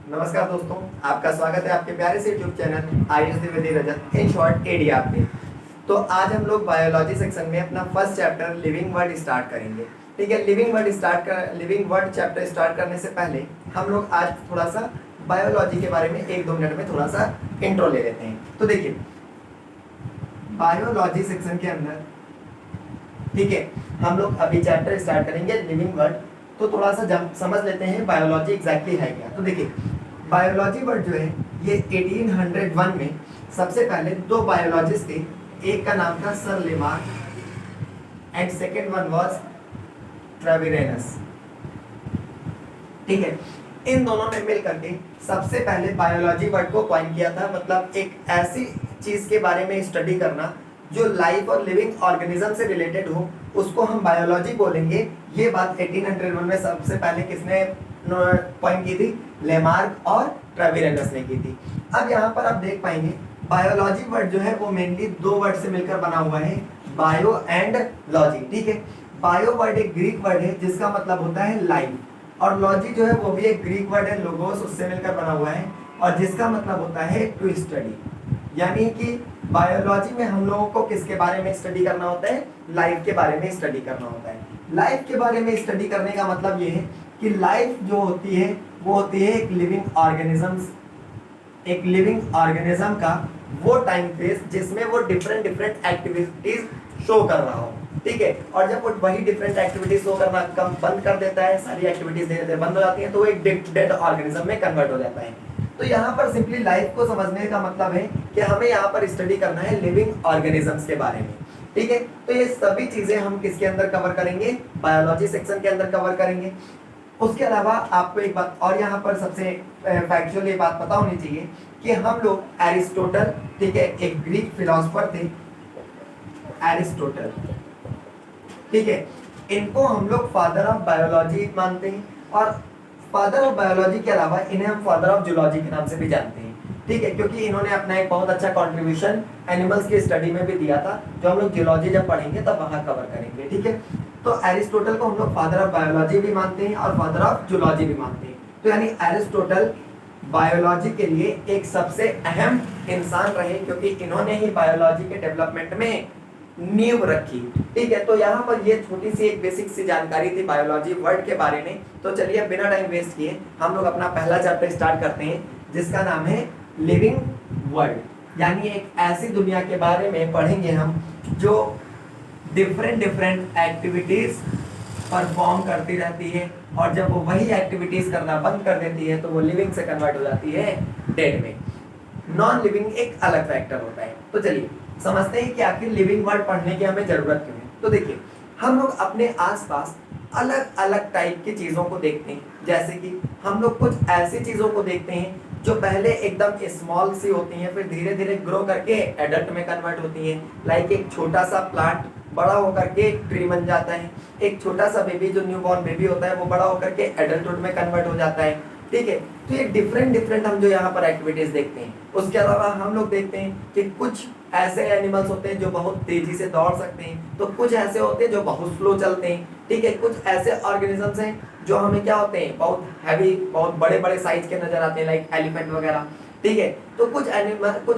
नमस्कार दोस्तों, आपका स्वागत है आपके प्यारे से YouTube channel Ayush Dwivedi Rajat in short ADR पे। तो आज हम लोग बायोलॉजी सेक्शन में अपना first chapter living word start करेंगे। ठीक है, लिविंग वर्ड चैप्टर स्टार्ट करने से पहले हम लोग आज थोड़ा सा बायोलॉजी के बारे में 1-2 मिनट में थोड़ा सा इंट्रो ले लेते हैं। तो देखिए, बायोलॉजी सेक्शन के अंदर ठीक है हम लोग अभी चैप्टर स्टार्ट करेंगे लिविंग वर्ड। तो थोड़ा सा समझ लेते हैं बायोलॉजी एग्जैक्टली है क्या। तो देखिए, बायोलॉजी वर्ड जो है ये 1801 में सबसे पहले 2 बायोलॉजिस्ट थे। एक का नाम था sir Lamarck and second one was Treviranus. ठीक है, इन दोनों ने मिल करके सबसे पहले बायोलॉजी वर्ड को कॉइन किया था। मतलब एक ऐसी चीज के बारे में स्टडी करना जो लाइफ और लिविंग ऑर्गेनिज्म से रिलेटेड हो, उसको हम बायोलॉजी बोलेंगे। ये बात 1801 में सबसे पहले किसने कॉइन की थी? लेमार्क और ट्रेविरेनस ने की थी। अब यहाँ पर आप देख पाएंगे बायोलॉजी वर्ड जो है वो मेनली 2 वर्ड से मिलकर बना हुआ है, बायो एंड लॉजी। ठीक है, बायो वर्ड एक ग्रीक वर्ड है जिसका मतलब होता है लाइफ, और लॉजी जो है वो भी एक ग्रीक वर्ड है, लोगोस, उससे मिलकर बना हुआ है और जिसका मतलब होता है टू स्टडी। यानी कि बायोलॉजी में हम लोगों को किसके बारे में स्टडी करना होता है? लाइफ के बारे में स्टडी करना होता है। लाइफ के बारे में स्टडी करने का मतलब ये है कि लाइफ जो होती है वो होती है एक लिविंग ऑर्गेनिज्म का वो टाइम फेज जिसमें वो डिफरेंट एक्टिविटीज शो कर रहा हो। ठीक है, और जब वो वही डिफरेंट एक्टिविटीज शो करना कम बंद कर देता है, सारी एक्टिविटीज धीरे धीरे बंद हो जाती है, तो वो एक डेड ऑर्गेनिज्म में कन्वर्ट हो जाता है। तो यहाँ पर सिंपली लाइफ को समझने का मतलब है कि हमें यहाँ पर स्टडी करना है लिविंग ऑर्गेनिजम्स के बारे में। ठीक है, तो ये सभी चीजें हम किसके अंदर कवर करेंगे? बायोलॉजी सेक्शन के अंदर कवर करेंगे। उसके अलावा आपको एक बात और यहाँ पर सबसे फैक्चुअल ये बात पता होनी चाहिए कि हम लोग एरिस्टोटल, ठीक है, एक ग्रीक फिलोसोफर थे एरिस्टोटल। ठीक है, इनको हम लोग फादर ऑफ बायोलॉजी मानते हैं और फादर ऑफ बायोलॉजी के अलावा इन्हें हम फादर ऑफ जूलॉजी के नाम से भी जानते हैं। ठीक है, क्योंकि इन्होंने अपना एक बहुत अच्छा कंट्रीब्यूशन एनिमल्स की स्टडी में भी दिया था, जो हम लोग जूलॉजी जब पढ़ेंगे तब वहां कवर करेंगे। ठीक है, तो एरिस्टोटल को हम लोग फादर ऑफ बायोलॉजी भी मानते हैं और फादर ऑफ जूलॉजी भी मानते हैं। तो यानी एरिस्टोटल बायोलॉजी के लिए एक सबसे अहम इंसान रहे, क्योंकि इन्होंने ही बायोलॉजी के डेवलपमेंट में नींव रखी। ठीक है, तो यहाँ पर ये छोटी सी एक बेसिक सी जानकारी थी बायोलॉजी वर्ड के बारे में। तो चलिए बिना टाइम वेस्ट किए हम लोग अपना पहला चैप्टर स्टार्ट करते हैं, जिसका नाम है लिविंग वर्ल्ड। यानी एक ऐसी दुनिया के बारे में पढ़ेंगे हम जो डिफरेंट एक्टिविटीज परफॉर्म करती रहती है, और जब वो वही एक्टिविटीज करना बंद कर देती है तो वो लिविंग से कन्वर्ट हो जाती है डेड में। नॉन लिविंग एक अलग फैक्टर होता है। तो चलिए समझते हैं कि आखिर लिविंग वर्ड पढ़ने की हमें जरूरत क्यों है। तो देखिए, हम लोग अपने आसपास अलग अलग टाइप की चीजों को देखते हैं। जैसे कि हम लोग कुछ ऐसी चीजों को देखते हैं जो पहले एकदम स्मॉल सी होती हैं, फिर धीरे धीरे ग्रो करके एडल्ट में कन्वर्ट होती हैं। लाइक एक छोटा सा प्लांट बड़ा होकर के एक ट्री बन जाता है, एक छोटा सा बेबी जो न्यूबॉर्न बेबी होता है वो बड़ा होकर के एडल्टहुड में कन्वर्ट हो जाता है। ठीक है, तो ये डिफरेंट हम जो यहाँ पर एक्टिविटीज देखते हैं। उसके अलावा हम लोग देखते हैं कि कुछ ऐसे एनिमल्स होते हैं जो बहुत तेजी से दौड़ सकते हैं, तो कुछ ऐसे होते हैं जो बहुत स्लो चलते हैं। ठीक है, कुछ ऐसे ऑर्गेनिजम्स हैं जो हमें क्या होते हैं, बहुत हैवी, बहुत बड़े साइज के नजर आते हैं, लाइक एलिफेंट वगैरह। ठीक है, तो कुछ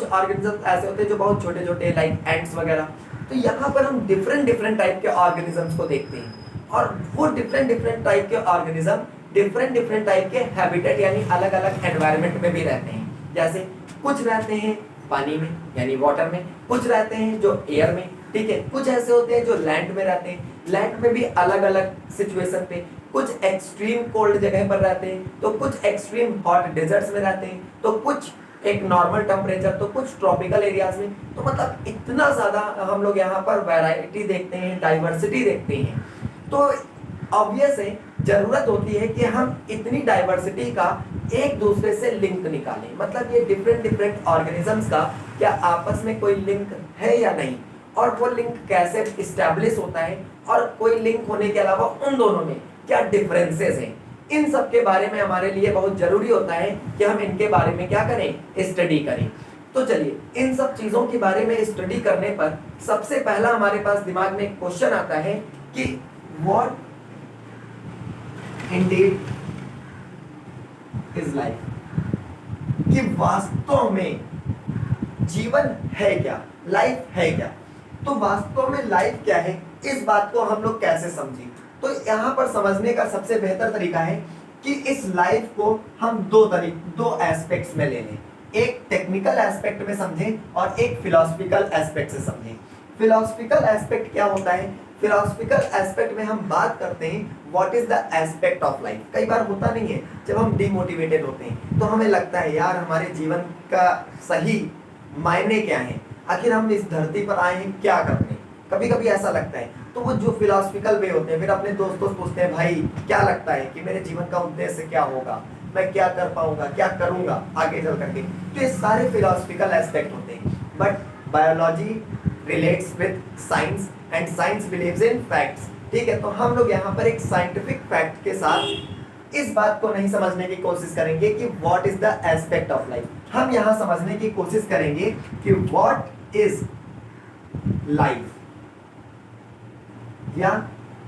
ऑर्गेनिजम्स ऐसे होते हैं जो बहुत छोटे लाइक एंट्स वगैरह। तो यहाँ पर हम डिफरेंट टाइप के ऑर्गेनिजम्स को देखते हैं, और वो डिफरेंट टाइप के ऑर्गेनिज्म डिफरेंट टाइप के हैबिटेट यानी अलग अलग एनवायरनमेंट में भी रहते हैं। जैसे कुछ रहते हैं पानी में यानी वाटर में, कुछ रहते हैं जो एयर में। ठीक है, कुछ ऐसे होते हैं जो लैंड में रहते हैं, लैंड में भी अलग अलग सिचुएशन पे। कुछ एक्सट्रीम कोल्ड जगह पर रहते हैं, तो कुछ एक्सट्रीम हॉट डेजर्ट्स में रहते हैं, तो कुछ एक नॉर्मल टेम्परेचर, तो कुछ ट्रॉपिकल एरियाज में। तो मतलब इतना ज्यादा हम लोग यहाँ पर वैरायटी देखते हैं, डाइवर्सिटी देखते हैं। तो ऑब्वियस है, जरूरत होती है कि हम इतनी डाइवर्सिटी का एक दूसरे से लिंक निकालें। मतलब ये डिफरेंट ऑर्गेनिजम्स का क्या आपस में कोई लिंक है या नहीं, और वो लिंक कैसे इस्टेब्लिश होता है, और कोई लिंक होने के अलावा उन दोनों में क्या डिफरेंसेस हैं। इन सब के बारे में हमारे लिए बहुत जरूरी होता है कि हम इनके बारे में क्या करें, स्टडी करें। तो चलिए इन सब चीजों के बारे में स्टडी करने पर सबसे पहला हमारे पास दिमाग में क्वेश्चन आता है कि व्हाट इंडीड इज लाइफ। कि वास्तव में जीवन है क्या, लाइफ है क्या। तो वास्तव में लाइफ क्या है, इस बात को हम लोग कैसे समझें। तो यहाँ पर समझने का सबसे बेहतर तरीका है कि इस लाइफ को हम दो एस्पेक्ट्स में ले लें। एक टेक्निकल एस्पेक्ट में समझें और एक फिलोसफिकल एस्पेक्ट से समझें। फिलोसफिकल एस्पेक्ट क्या होता है, फिलोसफिकल एस्पेक्ट में हम बात करते हैं what is the aspect of life. कई बार होता नहीं है जब हम डिमोटिवेटेड होते हैं तो हमें लगता है यार हमारे जीवन का सही मायने क्या है, आखिर हम इस धरती पर आए हैं क्या करने, कभी कभी ऐसा लगता है। तो वो जो फिलोसफिकल वे होते हैं फिर अपने दोस्तों से पूछते हैं भाई क्या लगता है कि मेरे जीवन का उद्देश्य क्या होगा, मैं क्या कर पाऊंगा, क्या करूंगा आगे चल करके। तो ये सारे फिलोसफिकल एस्पेक्ट होते हैं। But biology relates with science and science believes in facts. ठीक है, तो हम लोग यहाँ पर एक साइंटिफिक फैक्ट के साथ इस बात को नहीं समझने की कोशिश करेंगे कि what is the aspect of life. हम यहाँ समझने की कोशिश करेंगे कि व्हाट इज लाइफ या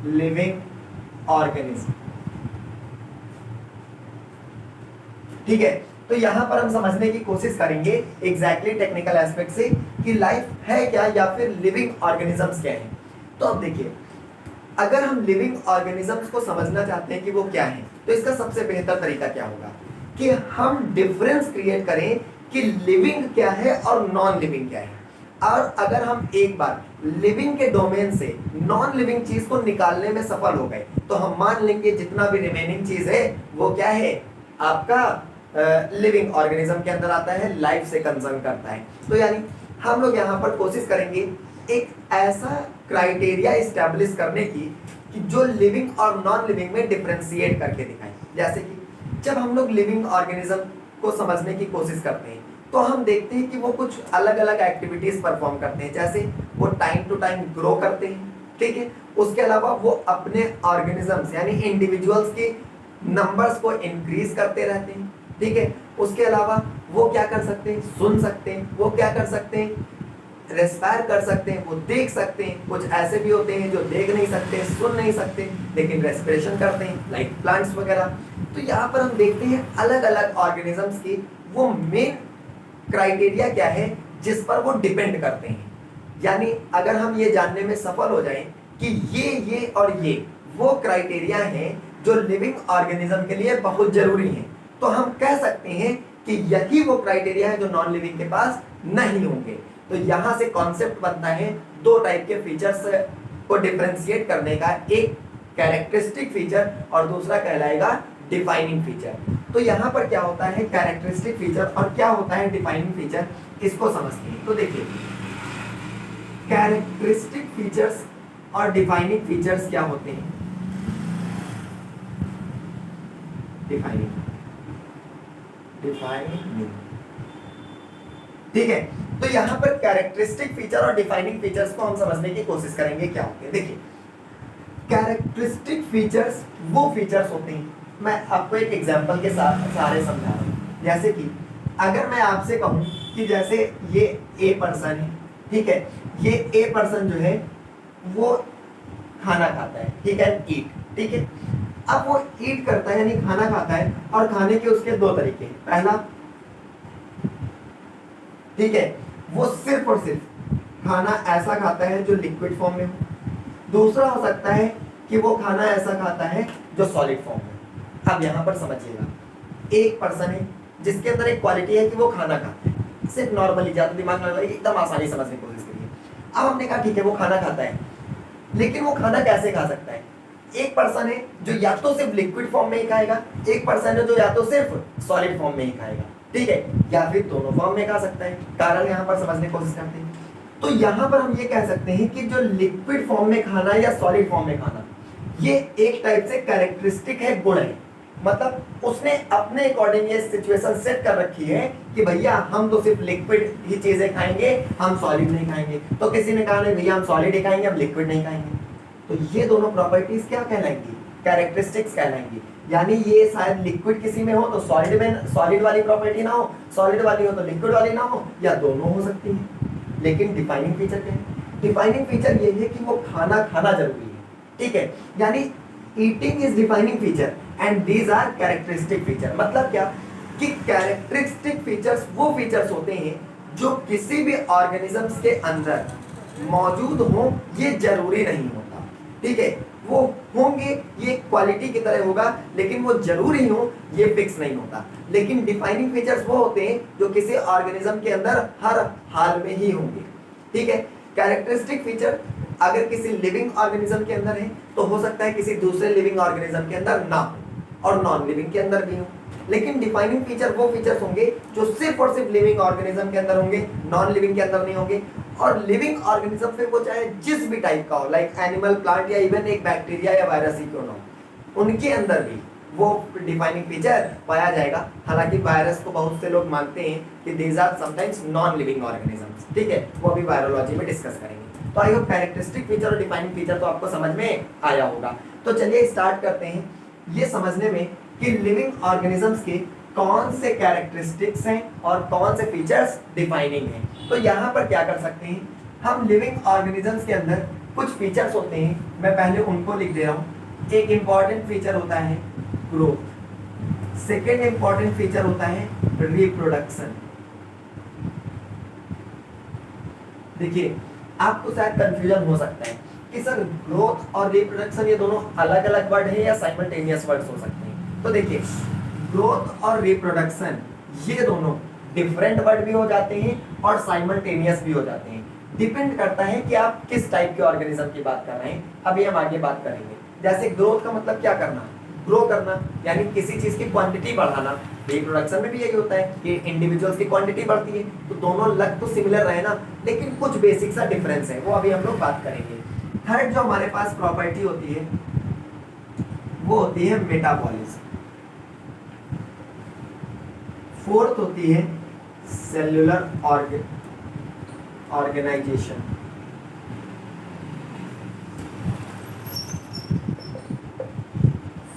लिविंग ऑर्गेनिज्म। ठीक है, तो यहां पर हम समझने की कोशिश करेंगे एग्जैक्टली टेक्निकल एस्पेक्ट से कि लाइफ है क्या या फिर लिविंग ऑर्गेनिजम्स क्या है। तो अब देखिए, अगर हम लिविंग ऑर्गेनिजम्स को समझना चाहते हैं कि वो क्या है, तो इसका सबसे बेहतर तरीका क्या होगा कि हम डिफरेंस क्रिएट करें कि लिविंग क्या है और नॉन लिविंग क्या है। और अगर हम एक बार लिविंग के डोमेन से नॉन लिविंग चीज को निकालने में सफल हो गए तो हम मान लेंगे जितना भी रिमेनिंग चीज है वो क्या है, आपका लिविंग ऑर्गेनिज्म के अंदर आता है, लाइफ से कंसर्न करता है। तो यानी हम लोग यहाँ पर कोशिश करेंगे एक ऐसा क्राइटेरिया इस्टेब्लिश करने की कि जो लिविंग और नॉन लिविंग में डिफरेंशिएट करके दिखाए। जैसे कि जब हम लोग लिविंग ऑर्गेनिज्म को समझने की कोशिश करते हैं तो हम देखते हैं कि वो कुछ अलग अलग एक्टिविटीज परफॉर्म करते हैं। जैसे वो टाइम टू टाइम ग्रो करते हैं, ठीक है। उसके अलावा वो अपने ऑर्गेनिजम्स यानी इंडिविजुअल्स के नंबर्स को इंक्रीज करते रहते हैं, ठीक है। उसके अलावा वो क्या कर सकते हैं, सुन सकते हैं, वो क्या कर सकते हैं, रेस्पायर कर सकते हैं, वो देख सकते हैं। कुछ ऐसे भी होते हैं जो देख नहीं सकते, सुन नहीं सकते, लेकिन रेस्पिरेशन करते हैं, लाइक प्लांट्स वगैरह। तो यहाँ पर हम देखते हैं अलग अलग ऑर्गेनिजम्स की वो मेन क्राइटेरिया क्या है जिस पर वो डिपेंड करते हैं। यानी अगर हम ये जानने में सफल हो जाएं कि ये और ये वो क्राइटेरिया हैं जो लिविंग ऑर्गेनिज्म के लिए बहुत जरूरी हैं, तो हम कह सकते हैं कि यही वो क्राइटेरिया है जो नॉन लिविंग के पास नहीं होंगे। तो यहाँ से कॉन्सेप्ट बनता है दो टाइप के फीचर्स को डिफरेंशिएट करने का, एक कैरेक्टरिस्टिक फीचर और दूसरा कहलाएगा डिफाइनिंग फीचर। तो यहाँ पर क्या होता है कैरेक्टरिस्टिक फीचर और क्या होता है डिफाइनिंग फीचर, इसको समझते हैं। तो देखिए, कैरेक्टरिस्टिक फीचर्स और डिफाइनिंग फीचर्स क्या होते हैं। डिफाइनिंग, ठीक है। तो यहाँ पर कैरेक्टरिस्टिक फीचर और डिफाइनिंग फीचर्स को हम समझने की कोशिश करेंगे क्या होते हैं। देखिए, कैरेक्टरिस्टिक फीचर्स वो फीचर्स होते हैं, मैं आपको एक एग्जांपल के साथ सारे समझा रहा हूँ। जैसे कि अगर मैं आपसे कहूँ कि जैसे ये ए पर्सन है, ठीक है, ये ए पर्सन जो है वो खाना खाता है, ही कैन ईट, ठीक है। अब वो ईट करता है यानी खाना खाता है, और खाने के उसके दो तरीके हैं। पहला, ठीक है, वो सिर्फ और सिर्फ खाना ऐसा खाता है जो लिक्विड फॉर्म में हो। दूसरा हो सकता है कि वो खाना ऐसा खाता है जो सॉलिड फॉर्म में। अब यहाँ पर समझिएगा, एक पर्सन है जिसके अंदर एक क्वालिटी है कि वो खाना खाता है, सिर्फ नॉर्मली, ज्यादा दिमाग ना लगाइए, एकदम आसानी समझने की कोशिश करिए। अब हमने कहा ठीक है वो खाना खाता है, लेकिन वो खाना कैसे खा सकता है। एक पर्सन है जो या तो सिर्फ लिक्विड फॉर्म में ही खाएगा, एक पर्सन है जो या तो सिर्फ सॉलिड फॉर्म में ही खाएगा, ठीक है, या फिर दोनों फॉर्म में खा सकता है। कारण यहाँ पर समझने की कोशिश करते हैं। तो यहाँ पर हम ये कह सकते हैं कि जो लिक्विड फॉर्म में खाना या सॉलिड फॉर्म में खाना, ये एक टाइप से कैरेक्टरिस्टिक है, गुण है। मतलब उसने अपने अकॉर्डिंग ये सिचुएशन सेट कर रखी है कि भैया हम तो सिर्फ लिक्विड ही चीजें खाएंगे, हम सॉलिड नहीं खाएंगे। तो किसी ने कहा नहीं भैया हम सॉलिड ही खाएंगे, हम लिक्विड नहीं खाएंगे। तो ये दोनों प्रॉपर्टीज क्या कहलाएंगी, कैरेक्टरिस्टिक्स कहलाएंगी। यानी ये शायद लिक्विड किसी में हो तो सॉलिड में सॉलिड वाली प्रॉपर्टी ना हो, सॉलिड वाली हो तो लिक्विड वाली ना हो, या दोनों हो सकती है। लेकिन डिफाइनिंग फीचर क्या है, डिफाइनिंग फीचर ये है कि वो खाना खाना जरूरी है, ठीक है। यानी eating is defining feature and these are characteristic feature. मतलब क्या कि कैरेक्टरिस्टिक फीचर्स वो फीचर्स होते हैं जो किसी भी ऑर्गेनिजम्स के अंदर मौजूद हो, ये जरूरी नहीं होता, ठीक है। वो होंगे, ये क्वालिटी की तरह होगा, लेकिन वो जरूरी हो ये फिक्स नहीं होता। लेकिन डिफाइनिंग फीचर्स वो होते हैं जो किसी ऑर्गेनिज्म के अंदर हर हाल में ही होंगे, ठीक है। कैरेक्टरिस्टिक फीचर अगर किसी लिविंग ऑर्गेनिज्म के अंदर है तो हो सकता है किसी दूसरे लिविंग ऑर्गेनिज्म के अंदर ना हो और नॉन लिविंग के अंदर भी हो। लेकिन डिफाइनिंग फीचर वो फीचर्स होंगे जो सिर्फ और सिर्फ लिविंग ऑर्गेनिज्म के अंदर होंगे, नॉन लिविंग के अंदर नहीं होंगे। और लिविंग ऑर्गेनिज्म फिर वो चाहे जिस भी टाइप का हो, लाइक एनिमल, प्लांट या इवन एक बैक्टीरिया या वायरस ही क्यों ना हो, उनके अंदर भी वो डिफाइनिंग फीचर पाया जाएगा। हालांकि वायरस को बहुत से लोग मानते हैं कि these are sometimes non living organisms, ठीक है, वो अभी वायरोलॉजी में डिस्कस करेंगे। तो आई होप कैरेक्टरिस्टिक फीचर और डिफाइनिंग फीचर तो आपको समझ में आया होगा। तो चलिए स्टार्ट करते हैं ये समझने में कि लिविंग ऑर्गेनिजम्स के कौन से कैरेक्टरिस्टिक्स हैं और कौन से फीचर्स डिफाइनिंग हैं। तो यहाँ पर क्या कर सकते हैं हम, लिविंग ऑर्गेनिजम्स के अंदर कुछ फीचर्स होते हैं, मैं पहले उनको लिख दे रहा हूँ। एक इंपॉर्टेंट फीचर होता है ग्रोथ, सेकेंड इंपॉर्टेंट फीचर होता है रिप्रोडक्शन। देखिए आपको शायद कंफ्यूजन हो सकता है कि सर ग्रोथ और रिप्रोडक्शन ये दोनों अलग अलग वर्ड है या साइमल्टेनियस वर्ड्स हो सकते हैं। तो देखिए ग्रोथ और रिप्रोडक्शन ये दोनों डिफरेंट वर्ड भी हो जाते हैं और साइमल्टेनियस भी हो जाते हैं। डिपेंड करता है कि आप किस टाइप के ऑर्गेनिज्म की बात कर रहे हैं। अभी हम आगे बात करेंगे। जैसे ग्रोथ का मतलब क्या करना, ग्रो करना, यानी किसी चीज की क्वांटिटी बढ़ाना। रिप्रोडक्शन में भी यही होता है कि इंडिविजुअल्स की क्वांटिटी बढ़ती है। तो दोनों लग तो सिमिलर रहे ना, लेकिन कुछ बेसिक सा डिफरेंस है, वो अभी हम लोग बात करेंगे। थर्ड जो हमारे पास प्रॉपर्टी होती है वो होती है मेटाबॉलिज्म। फोर्थ होती है सेल्यूलर ऑर्गेनाइजेशन।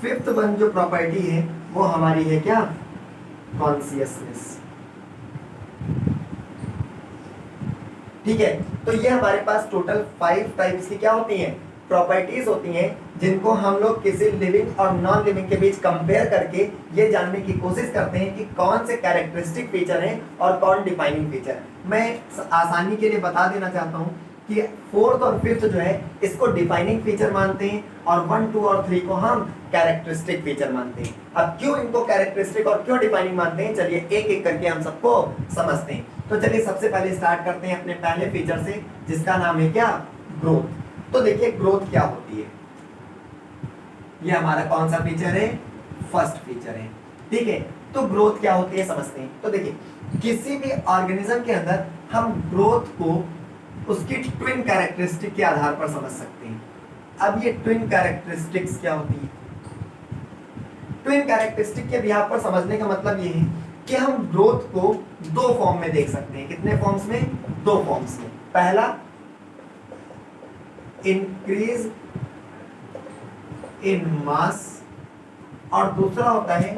फिफ्थ वन जो प्रॉपर्टी है वो हमारी है क्या, कॉन्शियसनेस, ठीक है। तो ये हमारे पास टोटल 5 टाइप्स की क्या होती हैं, प्रॉपर्टीज होती हैं, जिनको हम लोग किसी लिविंग और नॉन लिविंग के बीच कंपेयर करके ये जानने की कोशिश करते हैं कि कौन से कैरेक्टरिस्टिक फीचर हैं और कौन डिफाइनिंग फीचर। मैं आसानी के लिए बता देना चाहता हूँ कि फोर्थ और फिफ्थ जो है इसको डिफाइनिंग फीचर मानते हैं और 1, 2 और 3 को हम कैरेक्टरिस्टिक फीचर मानते हैं। अब क्यों इनको कैरेक्टरिस्टिक और क्यों डिफाइनिंग मानते हैं, चलिए एक एक करके हम सबको समझते हैं। तो चलिए सबसे पहले स्टार्ट करते हैं अपने पहले फीचर से, जिसका नाम है क्या, ग्रोथ। तो देखिए ग्रोथ क्या होती है, ये हमारा कौन सा फीचर है, फर्स्ट फीचर है, ठीक है। तो ग्रोथ क्या होती है समझते हैं। तो देखिए किसी भी ऑर्गेनिज्म के अंदर हम ग्रोथ को उसकी ट्विन कैरेक्टरिस्टिक के आधार पर समझ सकते हैं। अब ये ट्विन कैरेक्टरिस्टिक्स क्या होती है, ट्विन कैरेक्टरिस्टिक के बिहाफ पर समझने का मतलब ये है कि हम ग्रोथ को 2 फॉर्म में देख सकते हैं। कितने फॉर्म्स में, 2 फॉर्म्स में। पहला इंक्रीज इन मास और दूसरा होता है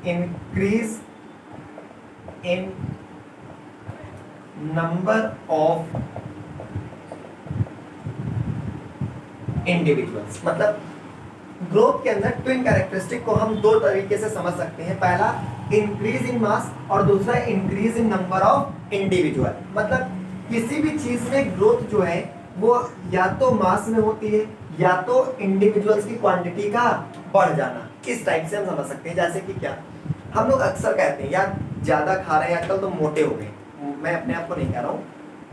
increase in number of individuals. मतलब ग्रोथ के अंदर ट्विन कैरेक्टरिस्टिक को हम 2 तरीके से समझ सकते हैं। पहला इंक्रीज इन मास और दूसरा increase in number of individual. मतलब किसी भी चीज में ग्रोथ जो है वो या तो मास में होती है या तो इंडिविजुअल्स की क्वांटिटी का बढ़ जाना। इस टाइप से हम समझ सकते हैं। जैसे कि क्या, हम लोग अक्सर कहते हैं यार ज्यादा खा रहे हैं आजकल तो मोटे हो गए। मैं अपने आप को नहीं कह रहा हूँ,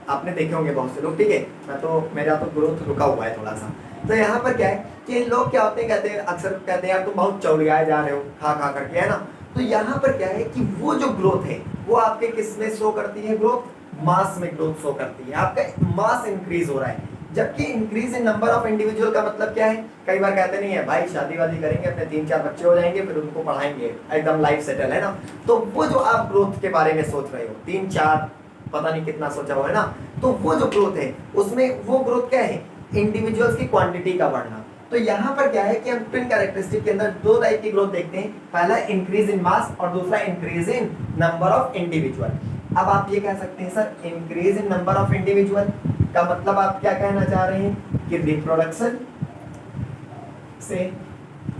आपने देखे होंगे बहुत से लोग, ठीक है। मैं तो, मेरा तो ग्रोथ रुका हुआ है थोड़ा सा। तो यहाँ पर क्या है कि लोग क्या होते हैं, कहते हैं, अक्सर कहते हैं यार तुम बहुत चौड़ियाए जा रहे हो खा खा करके, है ना। तो यहाँ पर क्या है कि वो जो ग्रोथ है वो आपके किस में शो करती है, ग्रोथ मास में ग्रोथ शो करती है। आपका मास इंक्रीज हो रहा है। जबकि increase in number of individual का मतलब क्या है, कई बार कहते नहीं है भाई शादी वादी करेंगे, अपने 3-4 बच्चे हो जाएंगे, फिर उनको पढ़ाएंगे, एकदम लाइफ सेटल, है ना। तो वो जो आप ग्रोथ के बारे में सोच रहे हो, 3-4 पता नहीं कितना सोचा हो, है ना। तो वो जो ग्रोथ है उसमें वो ग्रोथ क्या है, इंडिविजुअल्स की क्वांटिटी का बढ़ना। तो यहाँ पर क्या है कि हम ट्विन कैरेक्टरिस्टिक के अंदर 2 टाइप की ग्रोथ देखते हैं। पहला इंक्रीज इन मास और दूसरा increase in number of individual. अब आप ये कह सकते हैं sir increase in number of individual का मतलब आप क्या कहना चाह रहे हैं कि रिप्रोडक्शन से।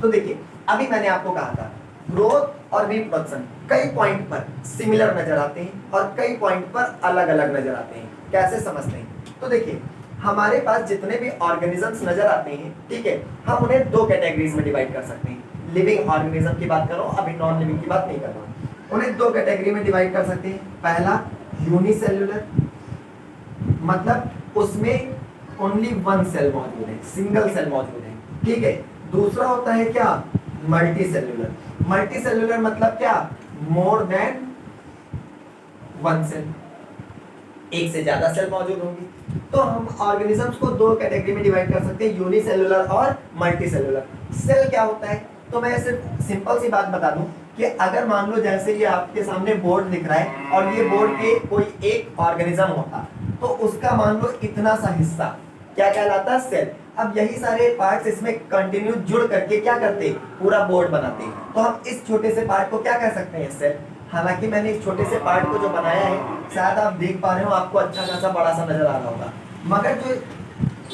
तो देखिए अभी मैंने आपको कहा था ग्रोथ और रिप्रोडक्शन कई पॉइंट पर सिमिलर नजर आते हैं और कई पॉइंट पर अलग अलग नजर आते हैं। कैसे समझते हैं? तो देखिए, हमारे पास जितने भी ऑर्गेनिजम्स नजर आते हैं, ठीक है, हम उन्हें दो कैटेगरीज में डिवाइड कर सकते हैं। लिविंग ऑर्गेनिज्म की बात कर रहा हूँ, अभी नॉन लिविंग की बात नहीं कर रहा हूँ। उन्हें दो कैटेगरी में डिवाइड कर सकते हैं। पहला यूनिसेल्युलर, मतलब उसमें ओनली वन सेल मौजूद है, सिंगल सेल मौजूद है, ठीक है। दूसरा होता है क्या? Multi cellular. मल्टी सेल्युलर मतलब क्या? मोर देन वन सेल, एक से ज्यादा सेल मौजूद होंगी। तो हम ऑर्गेनिजम्स को दो कैटेगरी में डिवाइड कर सकते हैं, यूनिसेल्युलर और मल्टी सेल्युलर। सेल क्या होता है? तो मैं सिर्फ सिंपल सी बात बता दूं कि अगर मान लो जैसे ये आपके सामने बोर्ड दिख रहा है और ये बोर्ड के कोई एक ऑर्गेनिज्म होता, तो उसका मान लो इतना सा हिस्सा क्या कहलाता? सेल। अब यही सारे पार्ट्स इसमें कंटिन्यू जुड़ करके क्या करते? पूरा बोर्ड बनाते। तो हम इस छोटे से पार्ट को क्या कह सकते हैं? सेल। हालांकि मैंने इस छोटे से पार्ट को जो बनाया है, शायद आप देख पा रहे हो, आपको अच्छा खासा बड़ा सा नजर आ रहा होगा, मगर जो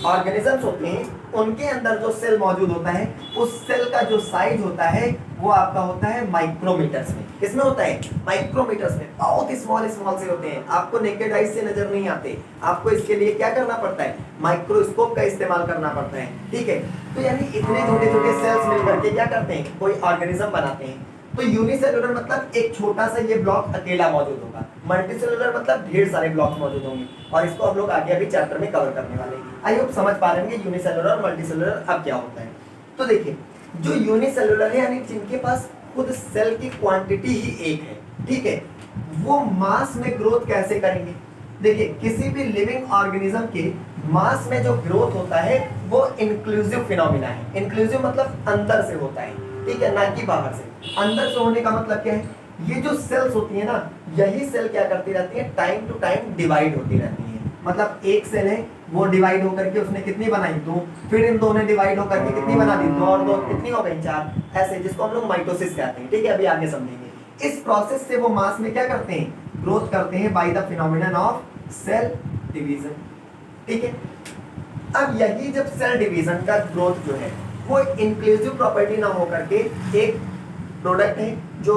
ऑर्गेनिजम्स होते हैं उनके अंदर जो सेल मौजूद होता है, उस सेल का जो साइज होता है वो आपका होता है माइक्रोमीटर्स में। किसमें होता है? माइक्रोमीटर्स में। बहुत स्मॉल स्मॉल से होते हैं, आपको नेकेड आइज से नजर नहीं आते। आपको इसके लिए क्या करना पड़ता है? माइक्रोस्कोप का इस्तेमाल करना पड़ता है, ठीक है। तो यानी इतने छोटे छोटे सेल्स मिलकर के क्या करते हैं? कोई ऑर्गेनिज्म बनाते हैं। तो यूनिसेल्युलर मतलब एक छोटा सा ये ब्लॉक अकेला मौजूद होगा, मल्टीसेल्युलर मतलब ढेर सारे ब्लॉक मौजूद होंगे, और इसको हम लोग आगे अभी चैप्टर में कवर करने वाले हैं। आई होप समझ पा रहे हैं कि यूनिसेल्युलर और मल्टीसेल्युलर अब क्या होता है। तो देखिए, जो यूनिसेल्युलर है यानी जिनके पास खुद सेल की क्वांटिटी ही एक है, ठीक है, वो मास में ग्रोथ कैसे करेंगे? देखिए, किसी भी लिविंग ऑर्गेनिज्म के मास में जो ग्रोथ होता है वो इंक्लूसिव फिनोमिना है। इंक्लूसिव मतलब अंदर से होता है, ठीक है, ना कि बाहर से। अंदर से होने का मतलब क्या है? ये जो सेल्स होती है ना, यही सेल क्या करती रहती है? टाइम टू टाइम डिवाइड होती रहती है। मतलब एक सेल है, वो डिवाइड होकर के उसने कितनी बनाई? दो। फिर इन दो ने डिवाइड होकर के कितनी बना दी? दो और दो कितनी हो गई? चार। ऐसे, जिसको हम लोग माइटोसिस कहते हैं, ठीक है, अभी आगे समझेंगे। इस प्रोसेस से वो मास में क्या करते हैं? ग्रोथ करते हैं by the phenomenon of cell division, ठीक है। अब यही जब सेल डिवीजन का ग्रोथ जो है वो इंक्लूसिव प्रॉपर्टी ना होकर के एक प्रोडक्ट है जो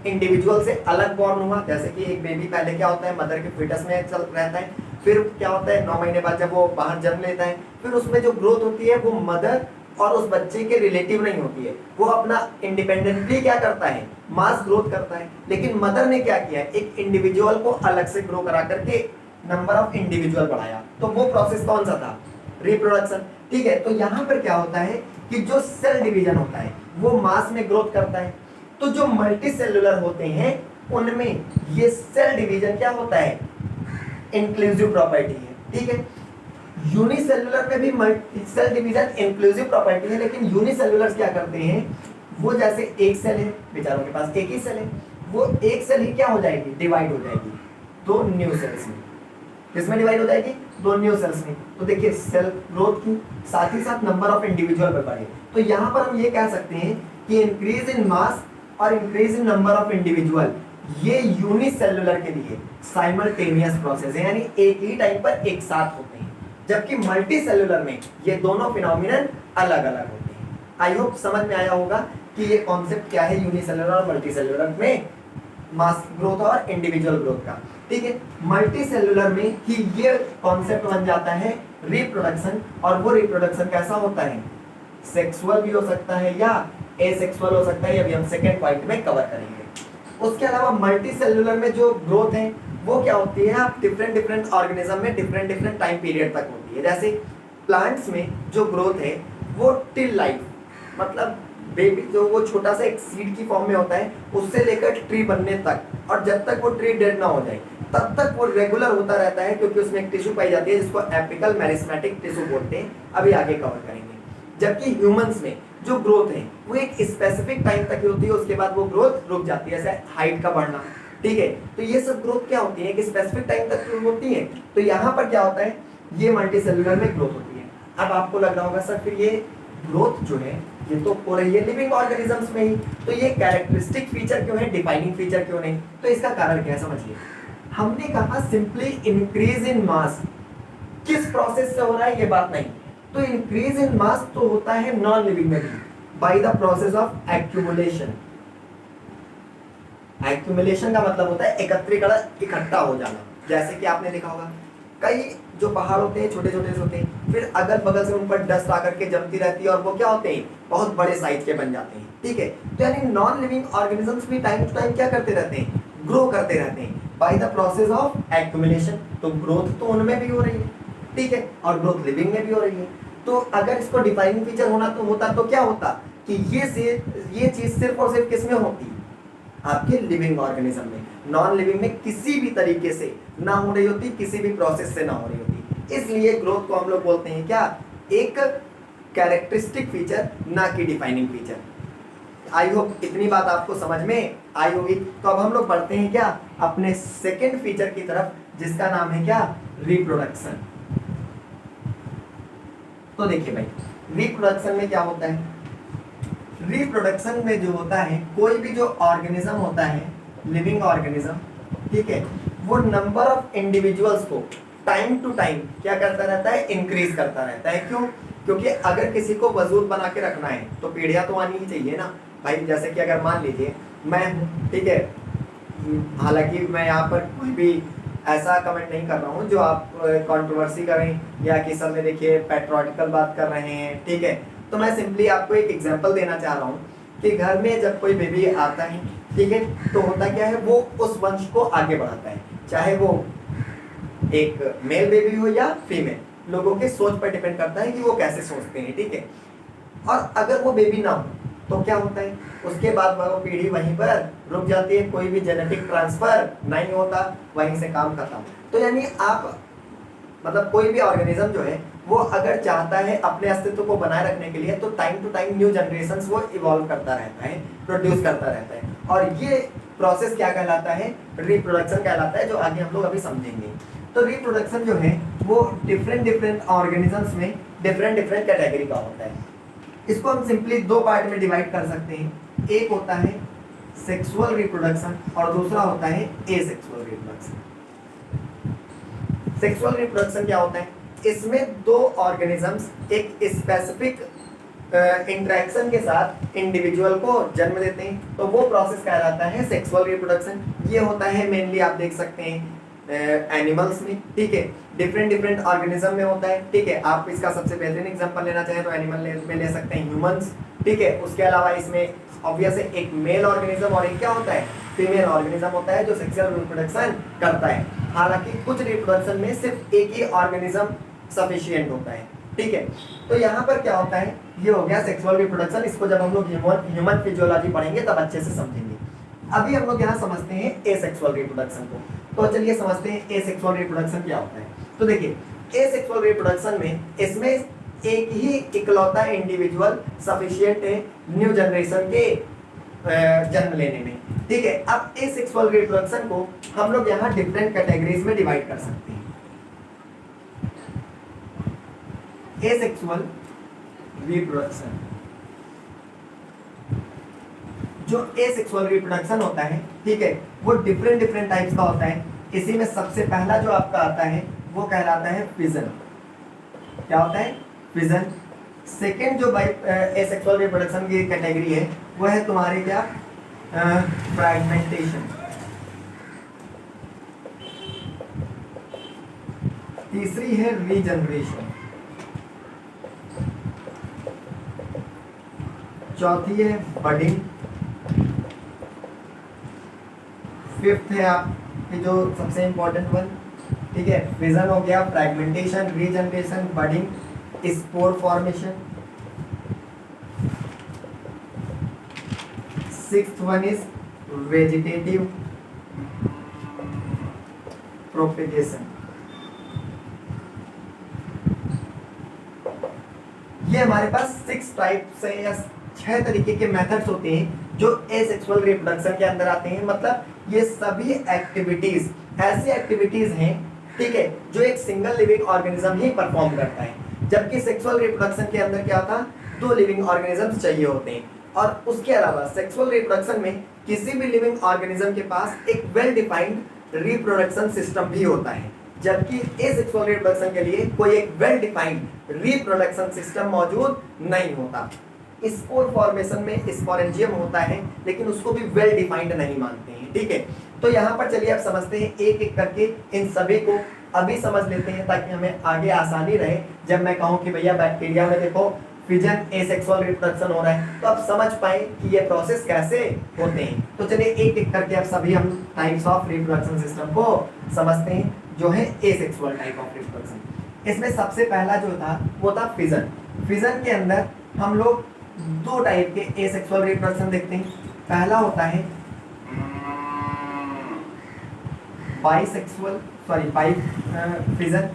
इंडिविजुअल से अलग बॉर्न हुआ, जैसे कि एक बेबी पहले क्या होता है? मदर के फीटस में चल रहता है, फिर क्या होता है? 9 महीने बाद जब वो बाहर जन्म लेता है, फिर उसमें जो ग्रोथ होती है वो मदर और उस बच्चे के रिलेटिव नहीं होती है, वो अपना इंडिपेंडेंटली क्या करता है? मास ग्रोथ करता है। लेकिन मदर ने क्या किया? एक इंडिविजुअल को अलग से ग्रो करा करके नंबर ऑफ इंडिविजुअल बढ़ाया। तो वो प्रोसेस कौन सा था? रिप्रोडक्शन, ठीक है। तो यहाँ पर क्या होता है कि जो सेल डिवीजन होता है वो मास में ग्रोथ करता है। तो जो मल्टी सेल्युलर होते हैं उनमें ये सेल डिवीजन क्या होता है? इंक्लूसिव प्रॉपर्टी है, ठीक है। यूनिसेल्युलर में भी सेल डिवीजन इंक्लूसिव प्रॉपर्टी है, लेकिन यूनिसेल्युलर क्या करते हैं? वो जैसे एक सेल है, बेचारों के पास एक ही सेल है, वो एक सेल ही क्या हो जाएगी? डिवाइड हो जाएगी दो न्यू सेल्स में। किसमें डिवाइड हो जाएगी? दो न्यू सेल्स में। तो देखिए, सेल ग्रोथ की साथ ही साथ नंबर ऑफ इंडिविजुअल पर बढ़े। तो यहाँ पर हम ये कह सकते हैं कि इंक्रीज इन मास और increase in number of individual, ये यूनिसेल्युलर के लिए साइमल्टेनियस प्रोसेस है, यानी एक ही टाइम पर एक साथ होते हैं। जबकि मल्टी सेल्युलर में ये दोनों फिनोमिनन अलग अलग होते हैं। आई होप समझ में आया होगा कि ये कॉन्सेप्ट क्या है यूनिसेल्युलर और मल्टी सेल्युलर में मास ग्रोथ और इंडिविजुअल ग्रोथ का, ठीक है। मल्टी सेल्युलर में ही ये कॉन्सेप्ट बन जाता है रिप्रोडक्शन, और वो रिप्रोडक्शन कैसा होता है? सेक्सुअल भी हो सकता है या एसेक्सुअल हो सकता है, ये भी हम सेकेंड पॉइंट में कवर करेंगे। उसके अलावा मल्टी सेल्युलर में जो ग्रोथ है वो क्या होती है? आप डिफरेंट डिफरेंट ऑर्गेनिज्म में डिफरेंट डिफरेंट टाइम पीरियड तक होती है। जैसे प्लांट्स में जो ग्रोथ है वो टिल लाइफ, मतलब बेबी जो वो छोटा सा एक सीड की फॉर्म में होता है, उससे लेकर ट्री बनने तक, और जब तक वो ट्री डेड ना हो जाए तब तक वो रेगुलर होता रहता है, क्योंकि उसमें एक टिश्यू पाई जाती है जिसको एपिकल मेरिस्मेटिक टिश्यू बोलते हैं, अभी आगे कवर करेंगे। जबकि ह्यूमंस में जो ग्रोथ है वो एक स्पेसिफिक टाइम तक होती है, उसके बाद वो ग्रोथ रुक जाती है, जैसे हाइट का बढ़ना, ठीक है। तो ये सब ग्रोथ क्या होती है? कि स्पेसिफिक टाइम तक होती है। तो यहाँ पर क्या होता है? ये मल्टी सेल्युलर में ग्रोथ होती है। अब आपको लग रहा होगा सर फिर ये ग्रोथ जो है ये तो हो रही है लिविंग ऑर्गेनिजम्स में ही, तो ये कैरेक्टरिस्टिक फीचर क्यों है, डिफाइनिंग फीचर क्यों नहीं? तो इसका कारण क्या है समझिए। हमने कहा सिंपली इंक्रीज इन मास, किस प्रोसेस से हो रहा है ये बात नहीं। तो इंक्रीज इन मास तो होता है नॉन लिविंग में भी, by the process of accumulation. Accumulation का मतलब होता है एकत्रीकरण, इकट्ठा हो जाना। जैसे कि आपने देखा होगा कई जो पहाड़ होते हैं छोटे छोटे से होते हैं, फिर अगल बगल से उन पर डस्ट आकर के जमती रहती है और वो क्या होते हैं, बहुत बड़े साइज के बन जाते हैं। ठीक है, तो यानी नॉन लिविंग ऑर्गेनिजम्स भी टाइम टू टाइम क्या करते रहते हैं, ग्रो करते रहते हैं by the process of accumulation. तो ग्रोथ तो उनमें भी हो रही है, ठीक है, और ग्रोथ लिविंग में भी हो रही है। तो अगर इसको डिफाइनिंग फीचर होना तो होता तो क्या होता कि ये चीज सिर्फ और सिर्फ किसमें होती, आपके लिविंग ऑर्गेनिज्म में। नॉन लिविंग में किसी भी तरीके से ना हो रही होती, किसी भी प्रोसेस से ना हो रही होती। इसलिए ग्रोथ को हम लोग बोलते हैं क्या, एक कैरेक्टरिस्टिक फीचर, ना कि डिफाइनिंग फीचर। आई होप इतनी बात आपको समझ में आई होगी। तो अब हम लोग बढ़ते हैं क्या अपने सेकेंड फीचर की तरफ, जिसका नाम है क्या, रिप्रोडक्शन। तो देखिए भाई, रिप्रोडक्शन में क्या होता है, रिप्रोडक्शन में जो होता है, कोई भी जो ऑर्गेनिज्म होता है, लिविंग ऑर्गेनिज्म, ठीक है, वो नंबर ऑफ इंडिविजुअल्स को टाइम टू टाइम क्या करता रहता है, इंक्रीज करता रहता है। क्यों, क्योंकि अगर किसी को वजूद बना के रखना है तो पीढ़ियां तो आनी ही चाहिए ना भाई। जैसे कि अगर मान लीजिए मैं हूँ, ठीक है, हालांकि मैं यहाँ पर कोई भी ऐसा कमेंट नहीं कर रहा हूँ जो आप कंट्रोवर्सी करें या कि सब में देखिए पैट्रियोटिकल बात कर रहे हैं, ठीक है। तो मैं सिंपली आपको एक एग्जांपल देना चाह रहा हूँ कि घर में जब कोई बेबी आता है, ठीक है, तो होता क्या है, वो उस वंश को आगे बढ़ाता है, चाहे वो एक मेल बेबी हो या फीमेल। लोगों के सोच पर डिपेंड करता है कि वो कैसे सोचते हैं, ठीक है। और अगर वो बेबी ना हो तो क्या होता है, उसके बाद वो पीढ़ी वहीं पर रुक जाती है, कोई भी जेनेटिक ट्रांसफर नहीं होता, वहीं से काम खत्म। तो यानी आप मतलब कोई भी ऑर्गेनिज्म जो है वो अगर चाहता है अपने अस्तित्व को बनाए रखने के लिए, तो time to time new generations वो इवॉल्व करता रहता है, प्रोड्यूस करता रहता है। और ये प्रोसेस क्या कहलाता है, रिप्रोडक्शन कहलाता है, जो आगे हम लोग अभी समझेंगे। तो रिप्रोडक्शन जो है वो डिफरेंट ऑर्गेनिजम्स में डिफरेंट कैटेगरी का होता है। इसको हम सिंपली दो पार्ट में डिवाइड कर सकते हैं। एक होता है सेक्सुअल रिप्रोडक्शन और दूसरा होता है एसेक्सुअल रिप्रोडक्शन। सेक्सुअल रिप्रोडक्शन क्या होता है, इसमें दो ऑर्गेनिजम्स एक स्पेसिफिक इंटरेक्शन के साथ इंडिविजुअल को जन्म देते हैं, तो वो प्रोसेस कहलाता है सेक्सुअल रिप्रोडक्शन। ये होता है मेनली आप देख सकते हैं एनिमल्स में, ठीक है, डिफरेंट ऑर्गेनिज्म में होता है, ठीक है। आप इसका सबसे बेहतरीन एग्जांपल लेना चाहें तो एनिमल में ले सकते हैं ह्यूमंस, ठीक है। उसके अलावा इसमें ऑब्वियस है एक मेल ऑर्गेनिज्म और एक क्या होता है, फीमेल ऑर्गेनिज्म होता है जो सेक्सुअल रिप्रोडक्शन करता है। हालांकि कुछ रिप्रोडक्शन में सिर्फ एक ही ऑर्गेनिज्म सफिशिएंट होता है, ठीक है। तो यहाँ पर क्या होता है, ये हो गया सेक्सुअल रिप्रोडक्शन। इसको जब हम लोग ह्यूमन फिजियोलॉजी पढ़ेंगे तब अच्छे से समझेंगे। अभी हम लोग यहाँ समझते हैं एसेक्सुअल रिप्रोडक्शन को। तो चलिए समझते हैं एसेक्सुअल रिप्रोडक्शन क्या होता है। तो देखिए एसेक्सुअल रिप्रोडक्शन में इसमें एक ही इकलौता इंडिविजुअल सफिशिएंट है न्यू जनरेशन के जन्म लेने में, ठीक है। अब एसेक्सुअल रिप्रोडक्शन को हम लोग यहाँ डिफरेंट कैटेगरीज में डिवाइड कर सकते हैं। एसेक्सुअल रिप्रोडक्शन, जो एसेक्सुअल रिप्रोडक्शन होता है, ठीक है, वो डिफरेंट टाइप्स का होता है। इसी में सबसे पहला जो आपका आता है वो कहलाता है फिजन। क्या होता है, फिजन। सेकेंड जो एसेक्सुअल रिप्रोडक्शन की कैटेगरी है वो है तुम्हारे क्या, फ्रैगमेंटेशन। तीसरी है रीजनरेशन। चौथी है बडिंग। फिफ्थ है आपकी जो सबसे इंपॉर्टेंट वन, ठीक है, फिजन हो गया, fragmentation, regeneration, budding, spore formation. Sixth one is vegetative propagation. ये हमारे पास 6 टाइप से या 6 तरीके के मेथड्स होते हैं जो एसेक्सुअल रिप्रोडक्शन के अंदर आते हैं। मतलब ये सभी एक्टिविटीज ऐसी एक्टिविटीज हैं, ठीक है, जो एक सिंगल लिविंग ऑर्गेनिज्म ही परफॉर्म करता है। जबकि सेक्सुअल रिप्रोडक्शन के अंदर क्या था, 2 लिविंग ऑर्गेनिजम्स चाहिए होते हैं। और उसके अलावा सेक्सुअल रिप्रोडक्शन में किसी भी लिविंग ऑर्गेनिज्म के पास एक वेल डिफाइंड रिप्रोडक्शन सिस्टम भी होता है, जबकि एसेक्सुअल रिप्रोडक्शन के लिए कोई एक वेल डिफाइंड रिप्रोडक्शन सिस्टम मौजूद नहीं होता। स्पोर फॉर्मेशन में स्पोरेंजियम होता है, लेकिन उसको भी वेल डिफाइंड नहीं मानते हैं, ठीक है। तो यहाँ पर चलिए आप समझते हैं एक एक करके इन सभी को अभी समझ लेते हैं, ताकि हमें आगे आसानी रहे जब मैं कहूँ कि भैया बैक्टीरिया में देखो फिजन एसेक्सुअल रिप्रोडक्शन हो रहा है, तो आप समझ पाए कि ये प्रोसेस कैसे होते हैं। तो चलिए एक एक करके आप सभी हम टाइप्स ऑफ रिप्रोडक्शन सिस्टम को समझते हैं, जो है एसेक्सुअल टाइप ऑफ रिप्रोडक्शन। इसमें सबसे पहला जो था वो था फिजन। फिजन के अंदर हम लोग दो टाइप के एसेक्सुअल रिप्रोडक्शन देखते हैं। पहला होता है बाइसेक्सुअल फिजन,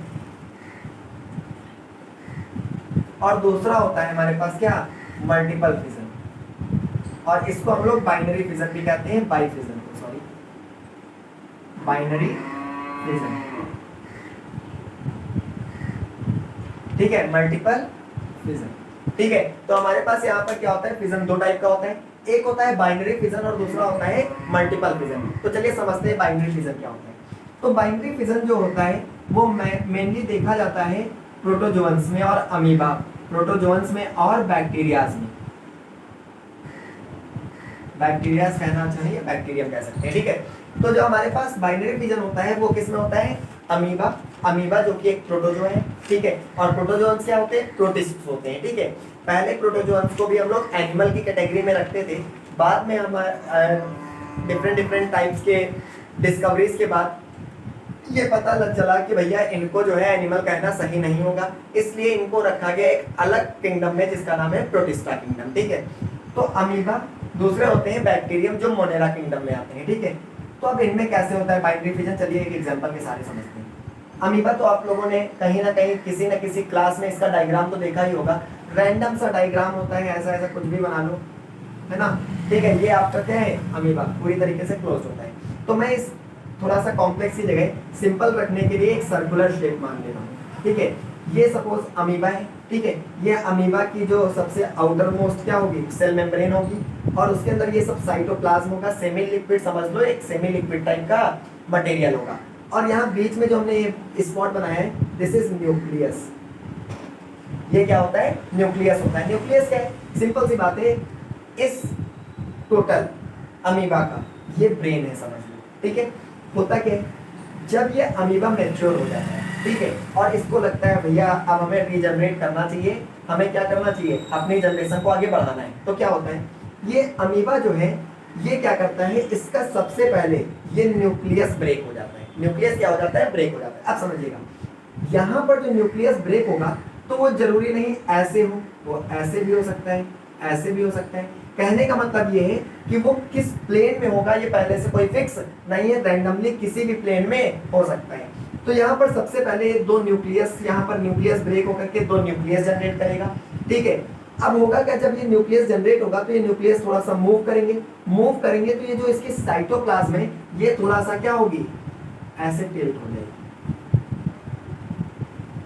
और दूसरा होता है हमारे पास क्या, मल्टीपल फिजन, और इसको हम लोग बाइनरी फिजन भी कहते हैं, बाइफिजन को, सॉरी बाइनरी फिजन, ठीक है, मल्टीपल फिजन, ठीक है। तो हमारे पास यहाँ पर क्या होता है, फिजन दो टाइप का होता है, एक होता है बाइनरी फिजन और दूसरा होता है मल्टीपल फिजन। तो चलिए समझते हैं बाइनरी फिजन क्या होता है। तो बाइनरी फिजन जो होता है वो मेनली देखा जाता है प्रोटोजोअन्स में और अमीबा, प्रोटोजोअन्स में और बैक्टीरियाज में, बैक्टीरियाज कहना चाहिए, बैक्टीरियम कह सकते हैं, ठीक है। तो जो हमारे पास बाइनरी फिजन होता है वो किसमें होता है, अमीबा, अमीबा जो कि एक प्रोटोजोआ है, ठीक है। और प्रोटोजोअन्स क्या होते हैं, प्रोटिस्ट्स होते हैं, ठीक है। पहले प्रोटोजोअन्स को भी हम लोग एनिमल की कैटेगरी में रखते थे, बाद में हमारे डिफरेंट टाइप्स के डिस्कवरीज के बाद ये पता लग चला कि भैया इनको जो है एनिमल कहना सही नहीं होगा, इसलिए इनको रखा गया एक अलग किंगडम में जिसका नाम है प्रोटिस्टा किंगडम, ठीक है। तो अमीबा, दूसरे होते हैं बैक्टीरियम जो मोनेरा किंगडम में आते हैं, ठीक है। तो अब इनमें कैसे होता है बाइनरी फिजन, चलिए एक एग्जांपल के सारे समझते हैं। अमीबा तो आप लोगों ने कहीं ना कहीं किसी न किसी क्लास में इसका डायग्राम तो देखा ही होगा, रैंडम सा डायग्राम होता है, ऐसा ऐसा कुछ भी बना लो, है ना, ठीक है। ये आपका क्या है, अमीबा पूरी तरीके से क्लोज होता है। तो मैं इस थोड़ा सा कॉम्प्लेक्स की जगह सिंपल रखने के लिए एक सर्कुलर शेप मान ले रहा हूँ, ठीक है। ये सपोज अमीबा है, ठीक है। ये अमीबा की जो सबसे आउटर मोस्ट क्या होगी, सेल मेम्ब्रेन होगी, और उसके अंदर ये सब साइटोप्लाज्म होगा, सेमी लिक्विड समझ लो, एक सेमी लिक्विड टाइप का मटेरियल होगा। और यहाँ बीच में जो हमने ये स्पॉट बनाया है, दिस इज न्यूक्लियस। ये क्या होता है, न्यूक्लियस होता है। न्यूक्लियस क्या है, सिंपल सी बात है, इस टोटल अमीबा का ये ब्रेन है, समझ लो, ठीक है। होता क्या है, जब ये अमीबा मैच्योर हो जाता है, ठीक है, और इसको लगता है भैया अब हमें रीजनरेट करना चाहिए, हमें क्या करना चाहिए, अपनी जनरेशन को आगे बढ़ाना है, तो क्या होता है, ये अमीबा जो है ये क्या करता है, इसका सबसे पहले ये न्यूक्लियस ब्रेक हो जाता है। न्यूक्लियस क्या हो जाता है, ब्रेक हो जाता है। अब समझिएगा, यहाँ पर जो न्यूक्लियस ब्रेक होगा तो वो जरूरी नहीं ऐसे हो, वो ऐसे भी हो सकता है, ऐसे भी हो सकता है। कहने का मतलब ये है कि वो किस प्लेन में होगा ये पहले से कोई फिक्स नहीं है, रैंडमली किसी भी प्लेन में हो सकता है। तो यहाँ पर सबसे पहले दो न्यूक्लियस, यहाँ पर न्यूक्लियस ब्रेक होकर के दो न्यूक्लियस जनरेट करेगा, ठीक है। अब होगा क्या, जब ये न्यूक्लियस जनरेट होगा तो ये न्यूक्लियस थोड़ा सा मूव करेंगे तो ये जो इसकी साइटोप्लाज्म है ये थोड़ा सा क्या होगी, ऐसे टिल्ट हो जाएगी,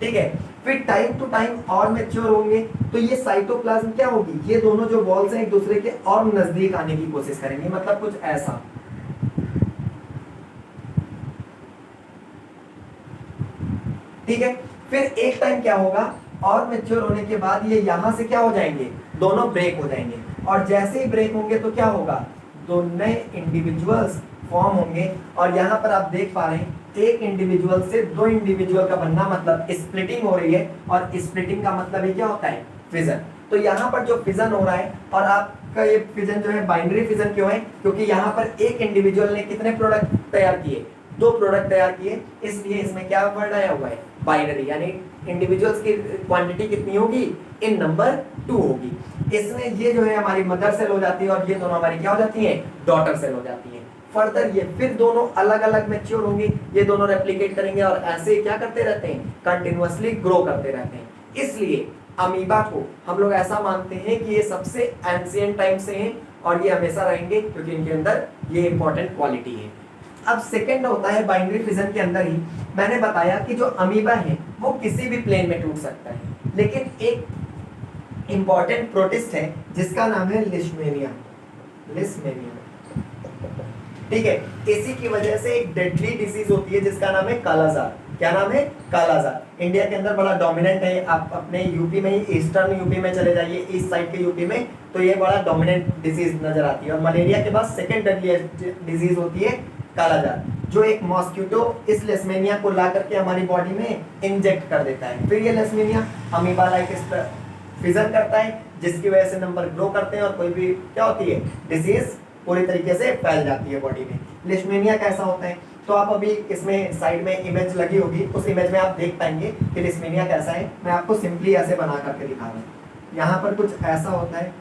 ठीक है। फिर टाइम टू टाइम और मैच्योर होंगे तो ये साइटोप्लाज्म क्या होगी, ये दोनों जो वॉल्स हैं एक दूसरे के और नजदीक आने की कोशिश करेंगे, मतलब कुछ ऐसा, ठीक है। फिर एक टाइम क्या होगा, और मैच्योर होने के बाद ये यहां से क्या हो जाएंगे, दोनों ब्रेक हो जाएंगे, और जैसे ही ब्रेक होंगे तो क्या होगा, दो नए इंडिविजुअल्स फॉर्म होंगे। और यहाँ पर आप देख पा रहे हैं एक इंडिविजुअल से दो इंडिविजुअल का बनना मतलब स्प्लिटिंग हो रही है, और स्प्लिटिंग का मतलब ये क्या होता है, फिजन। तो यहाँ पर जो फिजन हो रहा है, और आपका ये फिजन जो है बाइनरी फिजन क्यों है, क्योंकि यहाँ पर एक इंडिविजुअल ने कितने प्रोडक्ट तैयार किए, दो प्रोडक्ट तैयार किए, इसलिए इसमें क्या वर्ड आया हुआ है, बाइनरी, यानी इंडिविजुअल्स की क्वांटिटी कितनी होगी, इन नंबर 2 होगी। इसमें ये जो है हमारी मदर सेल हो जाती है, और ये दोनों हमारी क्या हो जाती है, डॉटर सेल हो जाती है। फर्दर ये फिर दोनों अलग अलग मैच्योर होंगे, ये दोनों रेप्लिकेट करेंगे, और ऐसे क्या करते रहते हैं, कंटिन्यूअसली ग्रो करते रहते हैं। इसलिए अमीबा को हम लोग ऐसा मानते हैं कि ये सबसे एंशिएंट टाइम से हैं, और ये हमेशा रहेंगे क्योंकि इनके अंदर ये इंपॉर्टेंट क्वालिटी है। अब सेकंड होता है बाइनरी फिजन के अंदर ही मैंने बताया कि जो अमीबा है वो किसी भी प्लेन में टूट सकता है, लेकिन एक इंपॉर्टेंट प्रोटिस्ट है जिसका नाम है लिशमेनिया, ठीक है। इसी की वजह से एक डेडली डिसीज होती है जिसका नाम है कालाजार। क्या नाम है? कालाजार। इंडिया के अंदर बड़ा डोमिनेंट है। आप अपने यूपी में ही, ईस्टर्न यूपी में चले जाइए, ईस्ट साइड के यूपी में, तो ये बड़ा डोमिनेंट डिजीज नजर आती है। और मलेरिया के बाद सेकेंड डेडली डिजीज होती है कालाजार, जो एक मॉस्किटो इस लेशमेनिया को ला करके हमारी बॉडी में इंजेक्ट कर देता है। फिर ये लेशमेनिया अमीबा लाइक फिजन करता है, जिसकी वजह से नंबर ग्रो करते हैं और कोई भी क्या होती है, डिजीज पूरी तरीके से फैल जाती है बॉडी में। लेशमेनिया कैसा होता है, तो आप अभी इसमें साइड में इमेज लगी होगी, उस इमेज में आप देख पाएंगे कि लेशमेनिया कैसा है। मैं आपको सिंपली ऐसे बना करके दिखा रहा हूँ। यहाँ पर कुछ ऐसा होता है,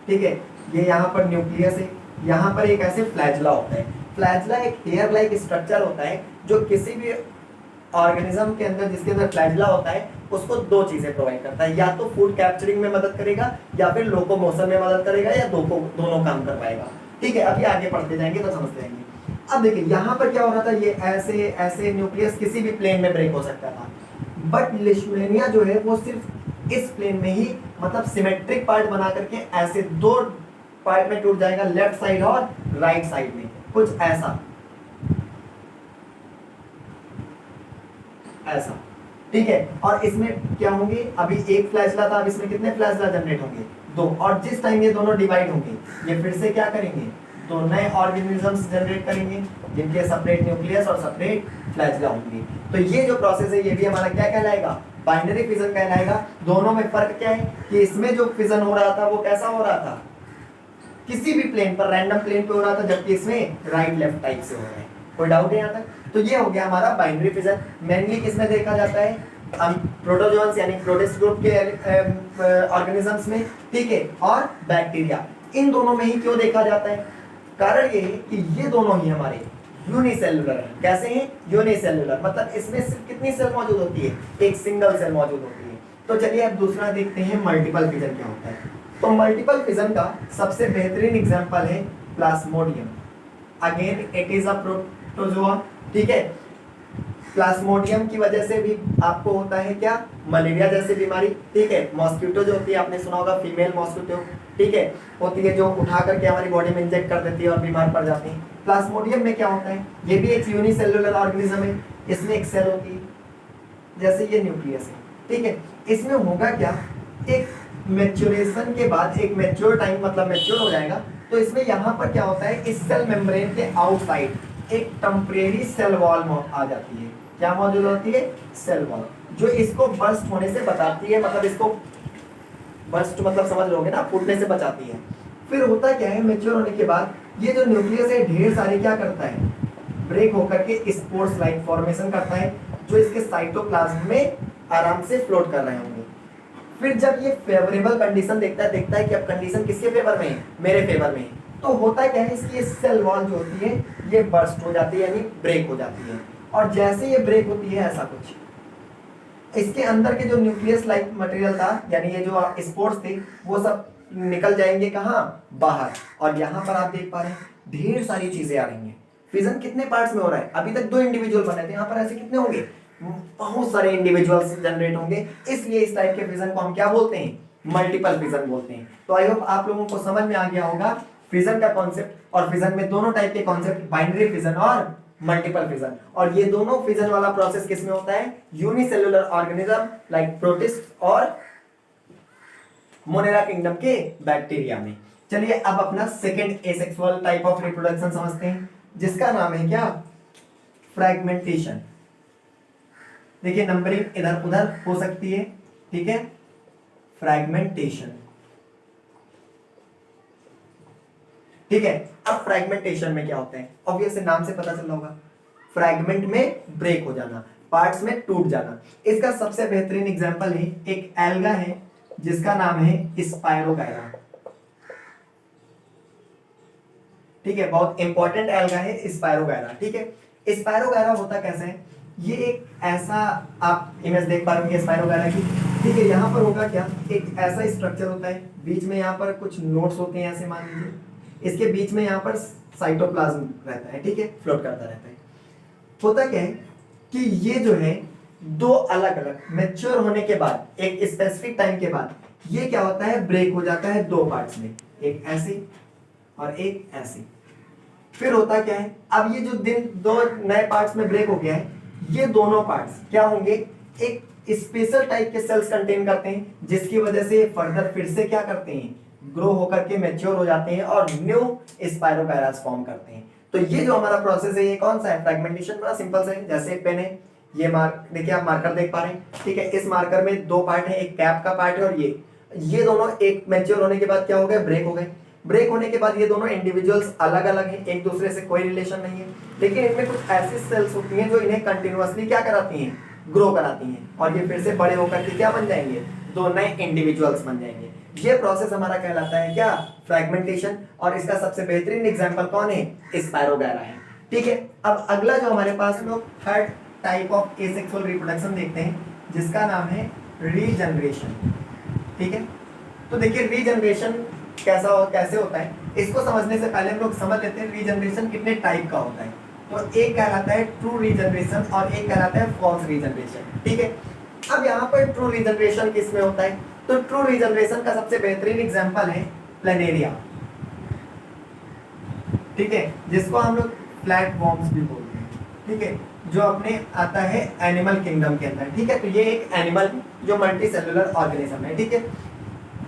ठीक है, ये यहाँ पर न्यूक्लियस है, यहाँ पर एक ऐसे फ्लैजला होता है। फ्लैजला एक हेयर लाइक स्ट्रक्चर होता है जो किसी भी ऑर्गेनिज्म के अंदर, जिसके अंदर फ्लैजला होता है, उसको दो चीजें प्रोवाइड करता है, या तो फूड कैप्चरिंग में मदद करेगा या फिर लोकोमोशन में मदद करेगा, या दोनों काम कर पाएगा। ठीक है, अभी आगे पढ़ते जाएंगे तो समझते जाएंगे। अब देखिए यहाँ पर क्या हो रहा था, ये ऐसे ऐसे न्यूक्लियस किसी भी प्लेन में ब्रेक हो सकता था, बट लेशमेनिया जो है वो सिर्फ इस प्लेन में ही, मतलब सिमेट्रिक पार्ट बना करके ऐसे दो पार्ट में टूट जाएगा, लेफ्ट साइड और राइट साइड में, कुछ ऐसा ऐसा। ठीक है, और इसमें क्या होंगे, अभी एक फ्लैजला था, अब इसमें कितने फ्लैजला जनरेट होंगे? दो। और जिस टाइम ये दोनों डिवाइड होंगे, ये फिर से क्या करेंगे, दो नए ऑर्गेनिजम्स जनरेट करेंगे, जिनके सेपरेट न्यूक्लियस और सेपरेट फ्लैजला होंगे। तो ये जो प्रोसेस है, ये भी हमारा क्या कहलाएगा, बाइनरी फिजन कहलाएगा। दोनों में फर्क क्या है कि इसमें जो फिजन हो रहा था वो कैसा हो रहा था, किसी भी प्लेन पर, रैंडम प्लेन पे हो रहा था, जबकि इसमें राइट लेफ्ट टाइप से हो रहा है। कोई डाउट है यहाँ तक? तो ये हो गया हमारा बाइनरी फिजन। मेनली किसमें देखा जाता है, प्रोटोजोन्स यानी प्रोटिस्ट ग्रुप के ऑर्गेनिजम्स में, ठीक है, और बैक्टीरिया, इन दोनों में ही क्यों देखा जाता है? कारण ये है कि ये दोनों ही हमारे यूनिसेलुलर हैं। कैसे हैं? यूनिसेलुलर, मतलब इसमें सिर्फ कितनी सेल मौजूद होती है, एक सिंगल सेल मौजूद होती है। तो चलिए अब दूसरा देखते हैं, मल्टीपल फिजन क्या होता है। तो मल्टीपल फिजन का सबसे बेहतरीन एग्जांपल है Plasmodium. Again it is a protozoa, ठीक है। प्लाज्मोडियम की वजह से भी आपको होता है क्या, मलेरिया जैसी बीमारी, ठीक है। मॉस्किटो जो होती है, आपने सुना होगा फीमेल मॉस्किटो, ठीक है, होती है, जो उठा करके हमारी बॉडी में इंजेक्ट कर देती है और बीमार पड़ जाती है। प्लाज्मोडियम में क्या होता है, ये भी एक यूनिसेलुलर ऑर्गेनिज्म है। इसमें एक सेल होती है, जैसे ये न्यूक्लियस है, ठीक है। इसमें होगा क्या, एक मैच्योरेशन के बाद, एक मैच्योर टाइम मतलब मैच्योर हो जाएगा, तो इसमें यहाँ पर क्या होता है, इस सेल मेम्ब्रेन के आउटसाइड एक टेम्परेरी सेल वॉल आ जाती है। क्या मौजूद होती है? सेल वॉल, जो इसको बर्स्ट होने से बचाती है, मतलब इसको बर्स्ट मतलब समझ लोगे ना, फूटने से बचाती है। फिर होता क्या है, मैच्योर होने के बाद ये जो न्यूक्लियस है ढेर सारे क्या करता है, ब्रेक होकर के स्पोर्स लाइक फॉर्मेशन करता है, जो इसके साइटोप्लाज्म में आराम से फ्लोट कर रहे होंगे। फिर जब ये फेवरेबल कंडीशन देखता है कि अब कंडीशन किसके फेवर में है, मेरे फेवर में है, तो होता क्या है, इसकी सेल वॉल जो होती है ये बर्स्ट हो जाती है, यानी ब्रेक हो जाती है। और जैसे ये ब्रेक होती है, ऐसा कुछ इसके अंदर के जो न्यूक्लियस लाइक मटेरियल था, यानी ये जो स्पोर्स थे, वो सब निकल जाएंगे कहाँ, बाहर। और यहाँ पर आप देख पा रहे हैं ढेर सारी चीजें आ रही हैं। फिजन कितने पार्ट्स में हो रहा है, अभी तक दो इंडिविजुअल बने थे, यहाँ पर ऐसे कितने होंगे, बहुत सारे इंडिविजुअल्स जनरेट होंगे। इसलिए इस टाइप के फिजन को हम क्या बोलते हैं, मल्टीपल फिजन बोलते हैं। तो आई होप आप लोगों को समझ में आ गया होगा फिजन का कॉन्सेप्ट। और फिजन में दोनों टाइप के कॉन्सेप्ट, बाइनरी फिजन और मल्टीपल फिजन। और ये दोनों फिजन वाला प्रोसेस किसमें होता है, यूनिसेलुलर ऑर्गेनिज्म लाइक प्रोटिस्ट और मोनेरा किंगडम के बैक्टीरिया में। चलिए अब अपना second asexual type of reproduction समझते हैं, जिसका नाम है क्या, फ्रैगमेंटेशन। देखिए नंबरिंग इधर उधर हो सकती है, ठीक है। फ्रैगमेंटेशन, ठीक है। अब फ्रैगमेंटेशन में क्या होता है, ऑब्वियसली नाम से पता चल रहा होगा, फ्रैगमेंट में ब्रेक हो जाना, पार्ट्स में टूट जाना। इसका सबसे बेहतरीन एग्जांपल है, एक एल्गा है जिसका नाम है स्पायरोगायरा, ठीक है। बहुत इंपॉर्टेंट एल्गा है स्पायरोगायरा, ठीक है। स्पायरोगायरा होता कैसे है, ये एक ऐसा, आप इमेज देख पा रहे हो स्पायरोगायरा की, ठीक है। यहाँ पर होगा क्या, एक ऐसा स्ट्रक्चर होता है, बीच में यहाँ पर कुछ नोड्स होते हैं, ऐसे मान लीजिए, इसके बीच में यहाँ पर साइटोप्लाज्म रहता है, ठीक है, फ्लोट करता रहता है। होता क्या है कि ये जो है दो अलग अलग मैच्योर होने के बाद, एक स्पेसिफिक टाइम के बाद, ये क्या होता है, ब्रेक हो जाता है दो पार्ट्स में, एक ऐसे और एक ऐसे। फिर होता क्या है, अब ये जो दिन दो नए पार्ट्स में ब्रेक हो गया है, ये दोनों पार्ट्स क्या होंगे, एक स्पेशल टाइप के सेल्स कंटेन करते हैं, जिसकी वजह से फर्दर फिर से क्या करते हैं, ग्रो होकर के मैच्योर हो जाते हैं और न्यू स्पाइरोगैरास फॉर्म करते हैं। तो ये जो हमारा प्रोसेस है ये कौन सा है, फ्रेगमेंटेशन। बड़ा सिंपल सा है, जैसे पेन है, ये मार्क देखिए, आप मार्कर देख पा रहे हैं, ठीक है। इस मार्कर में दो पार्ट है, एक कैप का पार्ट है और ये दोनों एक मैच्योर होने के बाद क्या हो गए, ब्रेक हो गए। ब्रेक होने के बाद ये दोनों इंडिविजुअल्स अलग अलग हैं, एक दूसरे से कोई रिलेशन नहीं है, लेकिन इनमें कुछ ऐसी सेल्स होती हैं जो इन्हें कंटिन्यूअसली क्या कराती हैं, ग्रो कराती हैं, और ये फिर से बड़े होकर के क्या बन जाएंगे, दो नए इंडिविजुअल्स बन जाएंगे। ये प्रोसेस हमारा कहलाता है क्या, फ्रैगमेंटेशन। और इसका सबसे बेहतरीन एग्जांपल कौन है, स्पाइरोगैरा है, ठीक है। अब अगला जो हमारे पास लोग third type of asexual reproduction देखते हैं, जिसका नाम है रीजनरेशन, ठीक है। तो देखिए रीजनरेशन कैसे होता है, इसको समझने से पहले हम लोग समझ लेते हैं रीजनरेशन कितने टाइप का होता है। तो एक कहलाता है ट्रू रीजनरेशन और एक कहलाता है फॉल्स रीजनरेशन, ठीक है। अब यहाँ पर ट्रू रीजनरेशन किसमें होता है, तो ट्रू रीजनरेशन का सबसे बेहतरीन एग्जांपल है प्लेनेरिया, ठीक है, जिसको हम लोग फ्लैट वॉर्म्स भी बोलते हैं, ठीक है, जो अपने आता है एनिमल किंगडम के अंदर, ठीक है। तो ये एक एनिमल जो मल्टी सेलुलर ऑर्गेनिज्म है, ठीक है।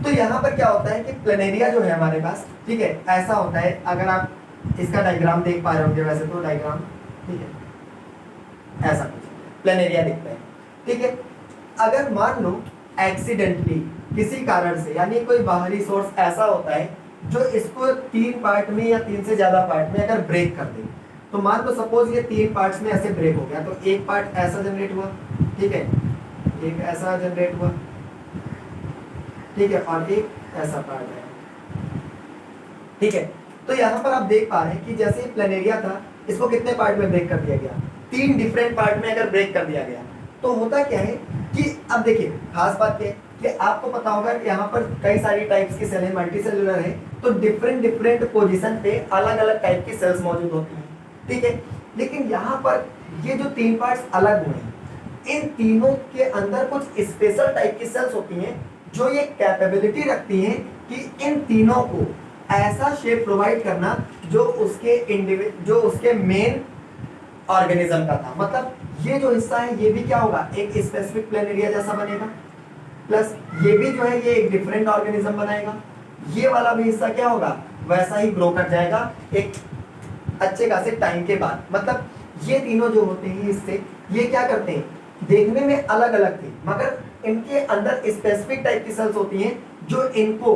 तो यहाँ पर क्या होता है कि प्लेनेरिया जो है हमारे पास, ठीक है, ऐसा होता है, अगर आप इसका डायग्राम देख पा रहे होंगे, वैसे तो डायग्राम, ठीक है, ऐसा कुछ प्लेनेरिया दिखता है, ठीक है। अगर मान लो एक्सीडेंटली किसी कारण से, यानी कोई बाहरी सोर्स ऐसा होता है जो इसको तीन पार्ट में या तीन से ज्यादा पार्ट में अगर ब्रेक कर दे, तो मान लो सपोज ये तीन पार्ट्स में ऐसे ब्रेक हो गया, तो एक पार्ट ऐसा जनरेट हुआ, ठीक है, एक ऐसा जनरेट हुआ, ठीक है, और एक ऐसा पार्ट है, ठीक है। तो यहाँ पर आप देख पा रहे हैं कि जैसे प्लेनेरिया था, इसको कितने पार्ट में ब्रेक कर दिया गया, तीन डिफरेंट पार्ट में अगर ब्रेक कर दिया गया, तो होता क्या है कि अब देखिए खास बात क्या है कि आपको पता होगा कि यहाँ पर कई सारी टाइप्स की सेल है, मल्टी सेलुलर है, तो डिफरेंट पोजीशन पे अलग अलग टाइप की सेल्स मौजूद होती हैं, ठीक है। लेकिन यहाँ पर ये जो तीन पार्ट्स अलग हुए हैं, इन तीनों के अंदर कुछ स्पेशल टाइप की सेल्स होती हैं जो ये कैपेबिलिटी रखती हैं कि इन तीनों को ऐसा शेप प्रोवाइड करना जो उसके मेन ऑर्गेनिज्म का था। मतलब ये जो हिस्सा है ये भी क्या होगा, एक स्पेसिफिक प्लेनेरिया जैसा बनेगा, प्लस ये भी जो है ये एक डिफरेंट ऑर्गेनिज्म बनाएगा, ये वाला भी हिस्सा क्या होगा, वैसा ही ग्रो कर जाएगा एक अच्छे खासे टाइम के बाद। मतलब ये तीनों जो होते हैं हिस्से, ये क्या करते हैं, देखने में अलग अलग थे, मगर इनके अंदर स्पेसिफिक टाइप की सेल्स होती हैं जो इनको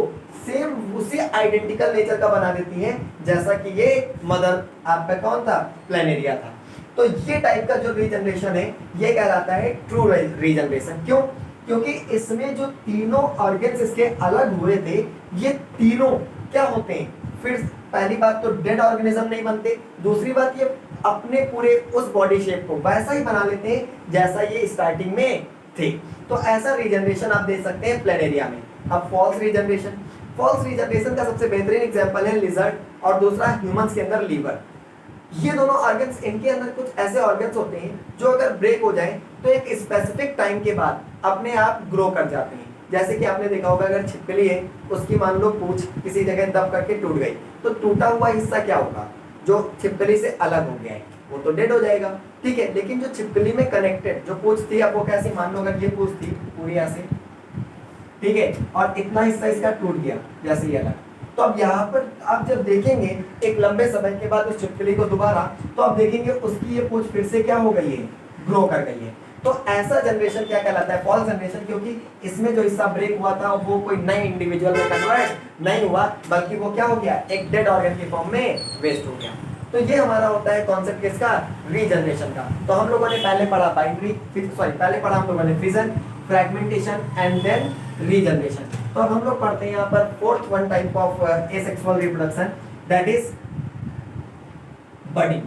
सेम उसी आइडेंटिकल नेचर का बना देती हैं, जैसा कि ये मदर आपका कौन था, प्लेनेरिया था। तो ये टाइप का जो रीजनरेशन है ये कहलाता है ट्रू रीजनरेशन। क्यों, क्योंकि इसमें जो तीनों ऑर्गन्स इसके अलग हुए थे, ये तीनों क्या होते हैं, फिर पहली बात तो डेड ऑर्गेनिज्म नहीं बनते, दूसरी बात ये अपने पूरे उस बॉडी शेप को वैसा ही बना लेते हैं जैसा ये स्टार्टिंग में थे। तो ऐसा रीजनरेशन आप देख सकते हैं प्लेनेरिया में। अब फॉल्स रीजनरेशन का सबसे बेहतरीन एग्जांपल है लिजर्ड और दूसरा ह्यूमंस के अंदर लीवर। ये दोनों ऑर्गन्स, इनके अंदर कुछ ऐसे ऑर्गन्स होते हैं जो अगर ब्रेक हो जाए तो एक स्पेसिफिक टाइम के बाद अपने आप ग्रो कर जाते हैं। जैसे कि आपने देखा होगा, अगर छिपकली है उसकी मान लो पूंछ किसी जगह दब करके टूट गई, तो टूटा हुआ हिस्सा क्या होगा, जो छिपकली से अलग हो गया है वो तो डेड हो जाएगा, ठीक है। लेकिन जो छिपकली में कनेक्टेड जो पूंछ थी, अब वो कैसी, मान लो अगर ये पूंछ थी पूरी ऐसे, ठीक है, और इतना हिस्सा इसका टूट गया जैसे ये अलग, तो अब यहाँ पर आप जब देखेंगे एक लंबे समय के बाद उस छिपकली को दोबारा, तो आप देखेंगे उसकी ये पूंछ फिर से क्या हो गई है, ग्रो कर गई है। तो ऐसा जनरेशन क्या कहलाता है, फॉल्स जनरेशन, क्योंकि इसमें जो हिस्सा ब्रेक हुआ था वो कोई नए इंडिविजुअल में कन्वर्ट नहीं हुआ, बल्कि वो क्या हो गया, एक डेड ऑर्गन की फॉर्म में वेस्ट हो गया। तो ये हमारा होता है कॉन्सेप्ट किसका, रीजनरेशन का। तो हम लोगों ने पहले पढ़ा पहले पढ़ा हम लोगों ने fission, fragmentation and then regeneration. तो अब हम लोग पढ़ते हैं यहाँ पर fourth one type of asexual reproduction, that is budding,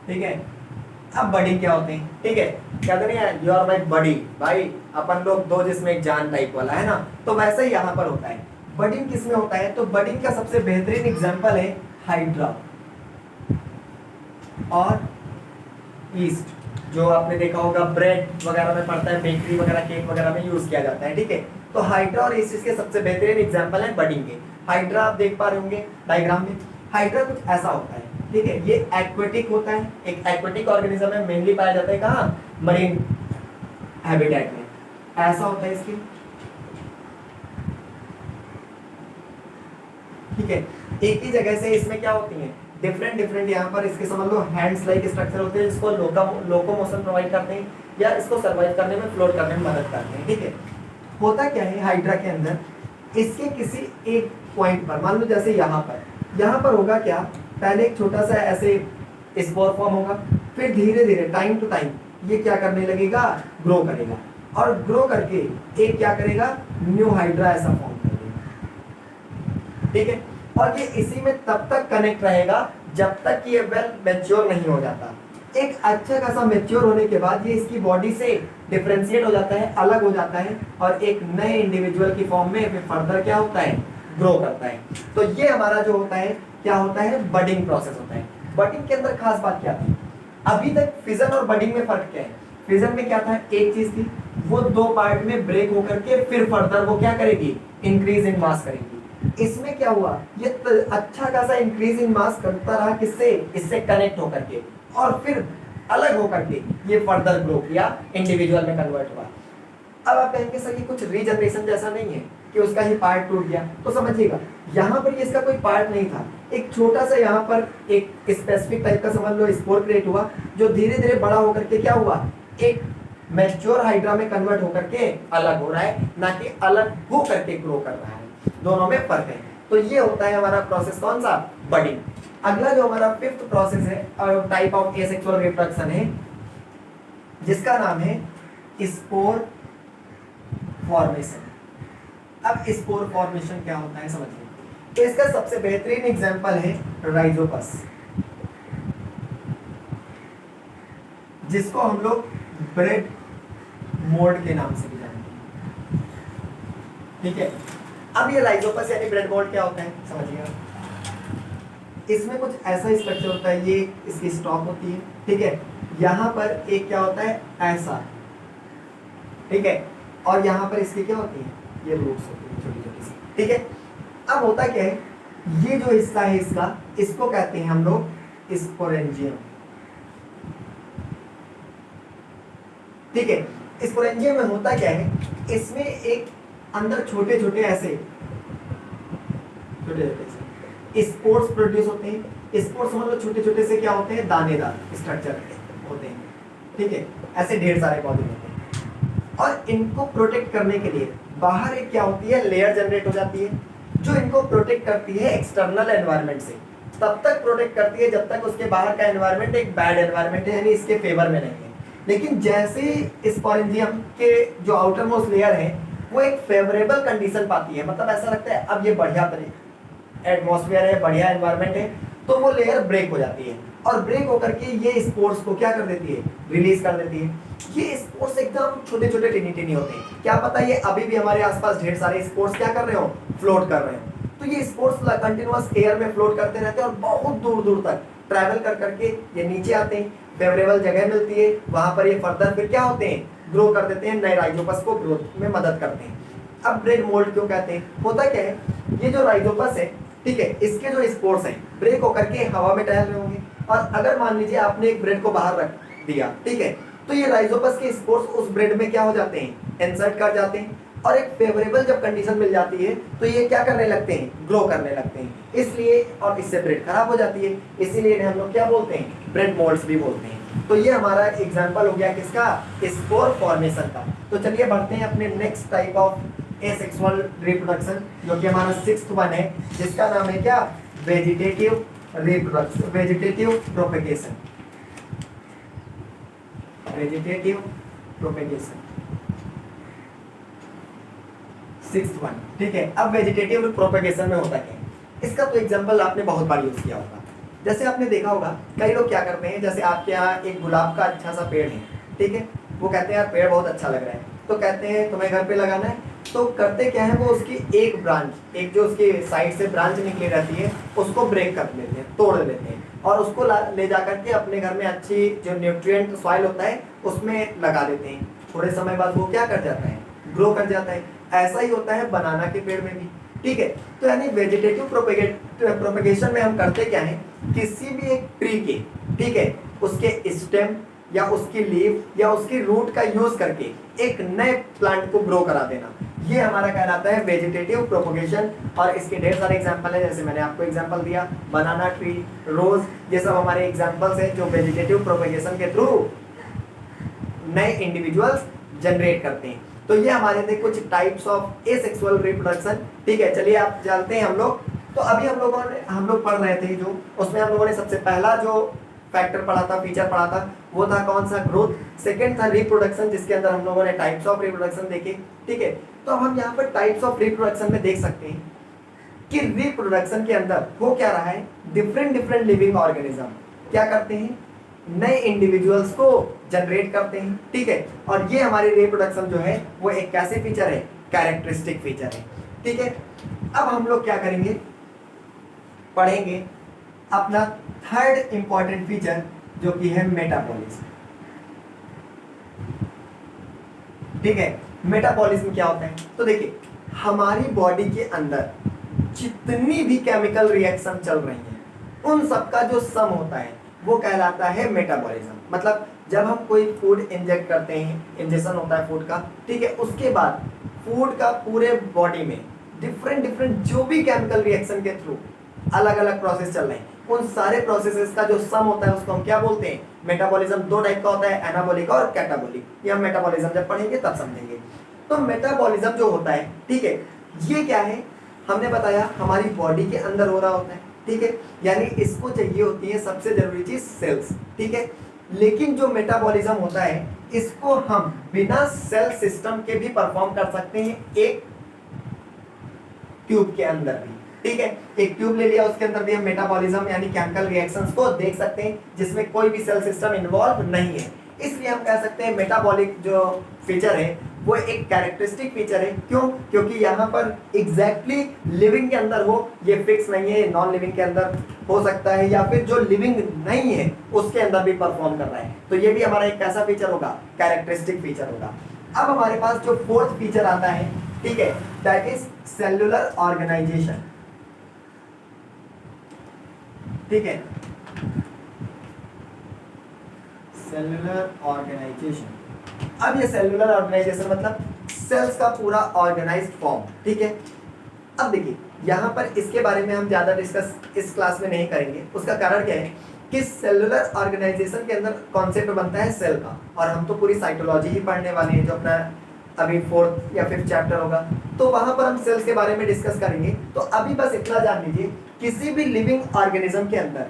ठीक है। अब बडिंग क्या होते हैं, ठीक है, कहते नहीं है यू आर माय बडी, भाई अपन लोग दो जिसमें एक जान टाइप वाला है ना, तो वैसे ही यहाँ पर होता है। बडिंग किसमें होता है, तो बडिंग का सबसे बेहतरीन एग्जांपल है हाइड्रा और ईस्ट, जो आपने देखा होगा ब्रेड वगैरह में पड़ता है, बेकरी वगैरह, केक वगैरह में यूज किया जाता है, ठीक है। तो हाइड्रा और ईस्ट इसके सबसे बेहतरीन एग्जांपल है बडिंग के। हाइड्रा आप देख पा रहे होंगे डायग्राम में, हाइड्रा कुछ ऐसा होता है, ठीक है, ये एक्वेटिक होता है, एक एक्वेटिक ऑर्गेनिज्म है, मेनली पाया जाता है कहाँ, मरीन हैबिटेट में, ऐसा होता है इसकी, ठीक है। एक ही जगह से इसमें क्या होती है, डिफरेंट डिफरेंट, यहाँ पर इसके समझ लो हैंड्स लाइक स्ट्रक्चर होते हैं जिसको लोकोमोशन प्रोवाइड करते हैं या इसको सर्वाइव करने में, फ्लोट करने में मदद करते हैं, ठीक है। होता क्या है हाइड्रा के अंदर, इसके किसी एक पॉइंट पर, मान लो जैसे यहाँ पर होगा क्या, पहले एक छोटा सा ऐसे स्पोर फॉर्म होगा, फिर धीरे धीरे टाइम टू टाइम ये क्या करने लगेगा, ग्रो करेगा, और ग्रो करके एक क्या करेगा, न्यू हाइड्रा ऐसा फॉर्म करेगा, ठीक है। और ये इसी में तब तक कनेक्ट रहेगा जब तक कि ये वेल मैच्योर नहीं हो जाता। एक अच्छा खासा मैच्योर होने के बाद ये इसकी बॉडी से डिफरेंशिएट हो जाता है, अलग हो जाता है, और एक नए इंडिविजुअल की फॉर्म में फिर फर्दर क्या होता है, ग्रो करता है। तो ये हमारा जो होता है क्या होता है, बडिंग प्रोसेस होता है। बडिंग के अंदर खास बात क्या थी, अभी तक फिजन और बडिंग में फर्क क्या है, फिजन में क्या था, एक चीज थी वो दो पार्ट में ब्रेक होकर के फिर फर्दर वो क्या करेगी, इंक्रीज इन मास करेगी। इसमें क्या हुआ, ये अच्छा खासा इंक्रीज इन मास करता रहा, किससे, इससे कनेक्ट होकर के, और फिर अलग होकर के ये फर्दर ग्रो किया, इंडिविजुअल में कन्वर्ट हुआ। अब आप कहेंगे सर ये कुछ रीजनरेशन जैसा नहीं है कि उसका ही पार्ट टूट गया, तो समझिएगा यहाँ पर ये इसका कोई पार्ट नहीं था, एक छोटा सा यहाँ पर एक स्पेसिफिक टाइप का समझ लो स्पोर क्रिएट हुआ, जो धीरे धीरे बड़ा होकर के क्या हुआ, एक मैच्योर हाइड्रा में कन्वर्ट होकर के अलग हो रहा है, ना कि अलग हो करके ग्रो कर रहा है, दोनों में फर्क है। तो ये होता है हमारा प्रोसेस कौन सा, बडिंग। अगला जो हमारा फिफ्थ प्रोसेस है, टाइप ऑफ एसेक्सुअल रिप्रोडक्शन है, जिसका नाम है स्पोर फॉर्मेशन। अब स्पोर फॉर्मेशन क्या होता है समझिए, तो इसका सबसे बेहतरीन एग्जांपल है राइजोपस, जिसको हम लोग ब्रेड मोल्ड के नाम से भी जानते हैं, ठीक है। अब ये राइजोपस यानी ब्रेड मोल्ड क्या होता है समझिएगा, इसमें कुछ ऐसा स्ट्रक्चर होता है, ये इसकी स्टॉक होती है, ठीक है। यहाँ पर एक क्या होता है ऐसा, ठीक है, और यहाँ पर इसकी क्या होती है, ये रूट्स होती है छोटी छोटी सी, ठीक है। अब होता क्या है, ये जो हिस्सा है इसका, इसको कहते हैं हम लोग स्पोरेंजियम, ठीक है। स्पोरेंजियम में होता क्या है, इसमें एक अंदर छोटे छोटे ऐसे स्पोर्स प्रोड्यूस होते हैं। स्पोर्स मतलब छोटे छोटे से क्या होते हैं, दानेदार स्ट्रक्चर होते हैं, ठीक है, ऐसे ढेर सारे पौधे होते हैं। और इनको प्रोटेक्ट करने के लिए बाहर एक क्या होती है, लेयर जनरेट हो जाती है, जो इनको प्रोटेक्ट करती है एक्सटर्नल एनवायरनमेंट से। तब तक प्रोटेक्ट करती है जब तक उसके बाहर का एनवायरनमेंट एक बैड एनवायरनमेंट है, यानी इसके फेवर में नहीं है। लेकिन जैसे स्पोरेंजियम के जो आउटर मोस्ट लेयर है वो एक फेवरेबल कंडीशन पाती है, मतलब ऐसा लगता है अब ये बढ़िया एटमॉस्फेयर है, बढ़िया एनवायरनमेंट है, तो वो लेयर ब्रेक हो जाती है, और ब्रेक होकर के ये स्पोर्स को क्या कर देती है, रिलीज कर देती है। ये स्पोर्स एकदम छोटे छोटे टिनी टिनी होते हैं, क्या पता ये अभी भी हमारे आसपास ढेर सारे स्पोर्स क्या कर रहे हो, फ्लोट कर रहे हो। तो ये स्पोर्स कंटिन्यूअस एयर में फ्लोट करते रहते हैं और बहुत दूर दूर तक ट्रैवल कर करके ये नीचे आते हैं, फेवरेबल जगह मिलती है, वहां पर ये फर्दर फिर क्या होते हैं, ग्रो कर देते हैं, नए राइजोपस को ग्रोथ में मदद करते हैं। अब ब्रेड मोल्ड क्यों कहते हैं, होता क्या है, ये जो राइजोपस है, ठीक है, इसके जो स्पोर्स हैं ब्रेक होकर के हवा में टहल रहे होंगे, और अगर मान लीजिए आपने एक ब्रेड को बाहर रख दिया, ठीक है, तो ये राइजोपस के स्पोर्स उस ब्रेड में क्या हो जाते हैं, इंसर्ट कर जाते हैं, और एक फेवरेबल जब कंडीशन मिल जाती है तो ये क्या करने लगते हैं, ग्रो करने लगते हैं, इसलिए, और इससे ब्रेड खराब हो जाती है, इसीलिए इन्हें हम लोग क्या बोलते हैं, ब्रेड मोल्ड्स भी बोलते हैं। तो ये हमारा एग्जांपल हो गया किसका, स्पोर फॉर्मेशन का। तो चलिए बढ़ते हैं अपने next type of asexual reproduction, जो कि हमारा सिक्स्थ वन है, जिसका नाम है क्या, vegetative reproduction, vegetative propagation, vegetative propagation, sixth one, ठीक है। अब वेजिटेटिव प्रोपेगेशन में होता क्या है, इसका तो एग्जांपल आपने बहुत बार यूज किया होगा। जैसे आपने देखा होगा कई लोग क्या करते हैं, जैसे आपके यहाँ एक गुलाब का अच्छा सा पेड़ है, ठीक है, वो कहते हैं यार पेड़ बहुत अच्छा लग रहा है, तो कहते हैं तुम्हें घर पे लगाना है, तो करते क्या है, वो उसकी एक ब्रांच, एक जो उसकी साइड से ब्रांच निकली रहती है उसको ब्रेक कर लेते हैं, तोड़ लेते हैं, और उसको ले जा करके अपने घर में अच्छी जो न्यूट्रिएंट सॉइल होता है उसमें लगा देते हैं। थोड़े समय बाद वो क्या कर जाता है, ग्रो कर जाता है। ऐसा ही होता है बनाना के पेड़ में भी। ठीक है। तो यानी वेजिटेटिव प्रोपेगेशन में हम करते क्या है, किसी भी एक ट्री के, ठीक है, उसके स्टेम या उसकी लीव या उसकी रूट का यूज करके एक नए प्लांट को ग्रो करा देना, ये हमारा कहलाता है वेजिटेटिव प्रोपेगेशन। और इसके ढेर सारे एग्जांपल है, जैसे मैंने आपको एग्जांपल दिया बनाना ट्री, रोज, ये सब हमारे एग्जांपल्स हैं जो वेजिटेटिव प्रोपेगेशन के थ्रू नए इंडिविजुअल्स जनरेट करते हैं। तो ये हमारे थे कुछ टाइप्स ऑफ एसेक्सुअल रिप्रोडक्शन। ठीक है, चलिए आप जानते हैं हम लोग। तो अभी हम लोग पढ़ रहे थे जो, उसमें हम लोगों ने सबसे पहला जो फैक्टर पढ़ा था, फीचर पढ़ा था, वो था कौन सा, ग्रोथ। सेकंड था रिप्रोडक्शन, जिसके अंदर हम लोगों ने टाइप्स ऑफ रिप्रोडक्शन देखे। ठीक है, तो अब हम यहाँ पर टाइप्स ऑफ रिप्रोडक्शन में देख सकते हैं कि रिप्रोडक्शन के अंदर हो क्या रहा है, डिफरेंट लिविंग ऑर्गेनिज्म क्या करते हैं, नए इंडिविजुअल्स को जनरेट करते हैं। ठीक है, और ये हमारी रिप्रोडक्शन जो है वो एक कैसे फीचर है, कैरेक्टरिस्टिक फीचर है। ठीक है, अब हम लोग क्या करेंगे, पढ़ेंगे अपना थर्ड इंपॉर्टेंट फीचर जो कि है मेटाबॉलिज्म। ठीक है, मेटाबॉलिज्म क्या होता है, तो देखिए हमारी बॉडी के अंदर जितनी भी केमिकल रिएक्शन चल रही हैं उन सबका जो सम होता है वो कहलाता है मेटाबॉलिज्म। मतलब जब हम कोई फूड इंजेक्ट करते हैं, इंजेक्शन होता है फूड का, ठीक है, उसके बाद फूड का पूरे बॉडी में डिफरेंट जो भी केमिकल रिएक्शन के थ्रू अलग अलग प्रोसेस चल रहे हैं, उन सारे प्रोसेसेस का जो सम होता है उसको हम क्या बोलते हैं, मेटाबॉलिज्म। दो टाइप का होता है, एनाबॉलिक और कैटाबॉलिक। ये हम मेटाबॉलिज्म जब पढ़ेंगे तब समझेंगे। तो मेटाबॉलिज्म जो होता है, ठीक है, ये क्या है, हमने बताया हमारी बॉडी के अंदर हो रहा होता है। ठीक है, यानी इसको चाहिए होती है सबसे जरूरी चीज सेल्स। ठीक है, लेकिन जो मेटाबॉलिज्म होता है इसको हम बिना सेल सिस्टम के भी परफॉर्म कर सकते हैं, एक ट्यूब के अंदर भी। ठीक है, एक ट्यूब ले लिया, उसके अंदर भी हम मेटाबॉलिज्म यानी केमिकल रिएक्शंस को देख सकते हैं जिसमें कोई भी सेल सिस्टम इन्वॉल्व नहीं है। इसलिए हम कह सकते हैं मेटाबॉलिक जो फीचर है वो एक कैरेक्टरिस्टिक फीचर है। क्यों, क्योंकि यहाँ पर एग्जैक्टली लिविंग के अंदर हो, ये फिक्स नहीं है, नॉन लिविंग के अंदर हो सकता है या फिर जो लिविंग नहीं है उसके अंदर भी परफॉर्म कर रहा है। तो ये भी हमारा एक कैसा फीचर होगा, कैरेक्टरिस्टिक फीचर होगा। अब हमारे पास जो फोर्थ फीचर आता है, ठीक है, दैट इज सेल्युलर ऑर्गेनाइजेशन। ठीक है, सेल्युलर ऑर्गेनाइजेशन। अब ये सेल्युलर ऑर्गेनाइजेशन मतलब सेल्स का पूरा ऑर्गेनाइज्ड फॉर्म। ठीक है, अब देखिए यहाँ पर इसके बारे में हम ज्यादा डिस्कस इस क्लास में नहीं करेंगे। उसका कारण क्या है कि सेल्युलर ऑर्गेनाइजेशन के अंदर कॉन्सेप्ट बनता है सेल का, और हम तो पूरी साइटोलॉजी ही पढ़ने वाले हैं जो अपना अभी 4th या 5th चैप्टर होगा, तो वहां पर हम सेल्स के बारे में डिस्कस करेंगे। तो अभी बस इतना जान लीजिए, किसी भी लिविंग ऑर्गेनिज्म के अंदर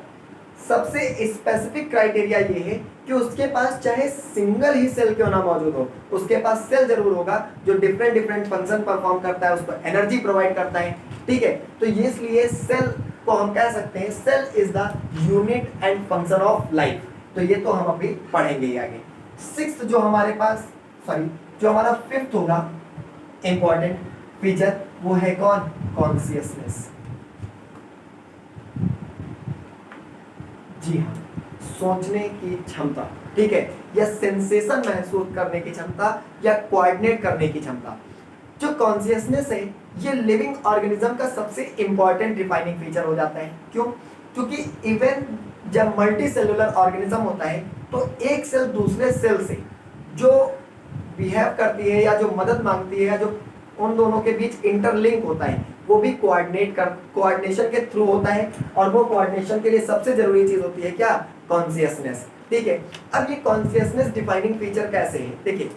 सबसे स्पेसिफिक क्राइटेरिया ये है कि उसके पास चाहे सिंगल ही सेल क्यों ना मौजूद हो, उसके पास सेल जरूर होगा जो डिफरेंट फंक्शन परफॉर्म करता है, उसको एनर्जी प्रोवाइड करता है। ठीक है, तो ये इसलिए सेल को हम कह सकते हैं cell is the unit and function of life. तो ये तो हम अभी पढ़ेंगे ही आगे। सिक्स्थ जो हमारे पास, सॉरी, जो हमारा फिफ्थ होगा इंपॉर्टेंट फीचर, वो है कौन, कॉन्शियसनेस। जी हाँ, सोचने की क्षमता। ठीक है, या सेंसेशन महसूस करने की क्षमता या कोऑर्डिनेट करने की क्षमता। जो कॉन्शियसनेस है ये लिविंग ऑर्गेनिज्म का सबसे इंपॉर्टेंट डिफाइनिंग फीचर हो जाता है। क्यों, क्योंकि इवन जब मल्टी सेलुलर ऑर्गेनिज्म होता है तो एक सेल दूसरे सेल से जो बिहेव करती है या जो मदद मांगती है या जो उन दोनों के बीच इंटरलिंक होता है वो भी कोऑर्डिनेशन के थ्रू होता है, और वो कोऑर्डिनेशन के लिए सबसे जरूरी चीज होती है क्या, कॉन्शियसनेस। ठीक है, अब ये कॉन्शियसनेस डिफाइनिंग फीचर कैसे है, देखिए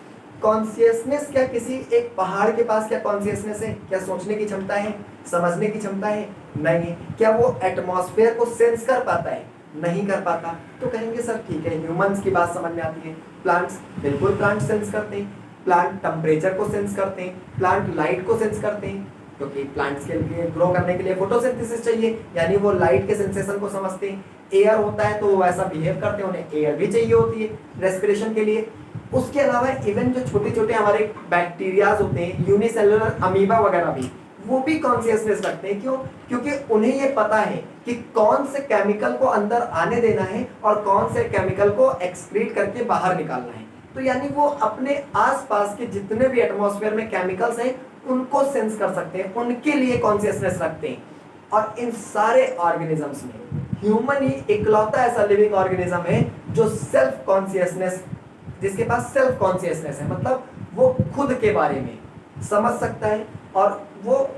कॉन्शियसनेस क्या किसी एक पहाड़ के पास क्या कॉन्शियसनेस है, क्या सोचने की क्षमता है, समझने की क्षमता है, नहीं है। क्या वो एटमॉस्फेयर को सेंस कर पाता है, नहीं कर पाता। तो कहेंगे सर ठीक है, ह्यूमंस की बात समझ में आती है। प्लांट्स, बिल्कुल प्लांट सेंस करते हैं, प्लांट टेम्परेचर को सेंस करते हैं, प्लांट लाइट को सेंस करते हैं, क्योंकि प्लांट्स के लिए ग्रो करने के लिए फोटोसिंथेसिस चाहिए, यानी वो लाइट के सेंसेशन को समझते हैं। एयर होता है तो वो वैसा बिहेव करते हैं, उन्हें एयर भी चाहिए होती है रेस्पिरेशन के लिए। उसके अलावा इवन जो छोटे छोटे हमारे बैक्टीरियाज होते हैं, यूनिसेलुलर अमीबा वगैरह भी, वो भी कॉन्शियसनेस रखते हैं। क्यों, क्योंकि उन्हें ये पता है कि कौन से केमिकल को अंदर आने देना है और कौन से केमिकल को एक्सक्रीट करके बाहर निकालना है। तो यानी वो अपने आसपास के जितने भी एटमॉस्फेयर में केमिकल्स हैं उनको सेंस कर सकते हैं, उनके लिए कॉन्शियसनेस रखते हैं। और इन सारे ऑर्गेनिजम्स में ह्यूमन ही इकलौता ऐसा लिविंग ऑर्गेनिज्म है जो सेल्फ कॉन्शियसनेस, जिसके पास सेल्फ कॉन्शियसनेस है, मतलब वो खुद के बारे में समझ सकता है और वो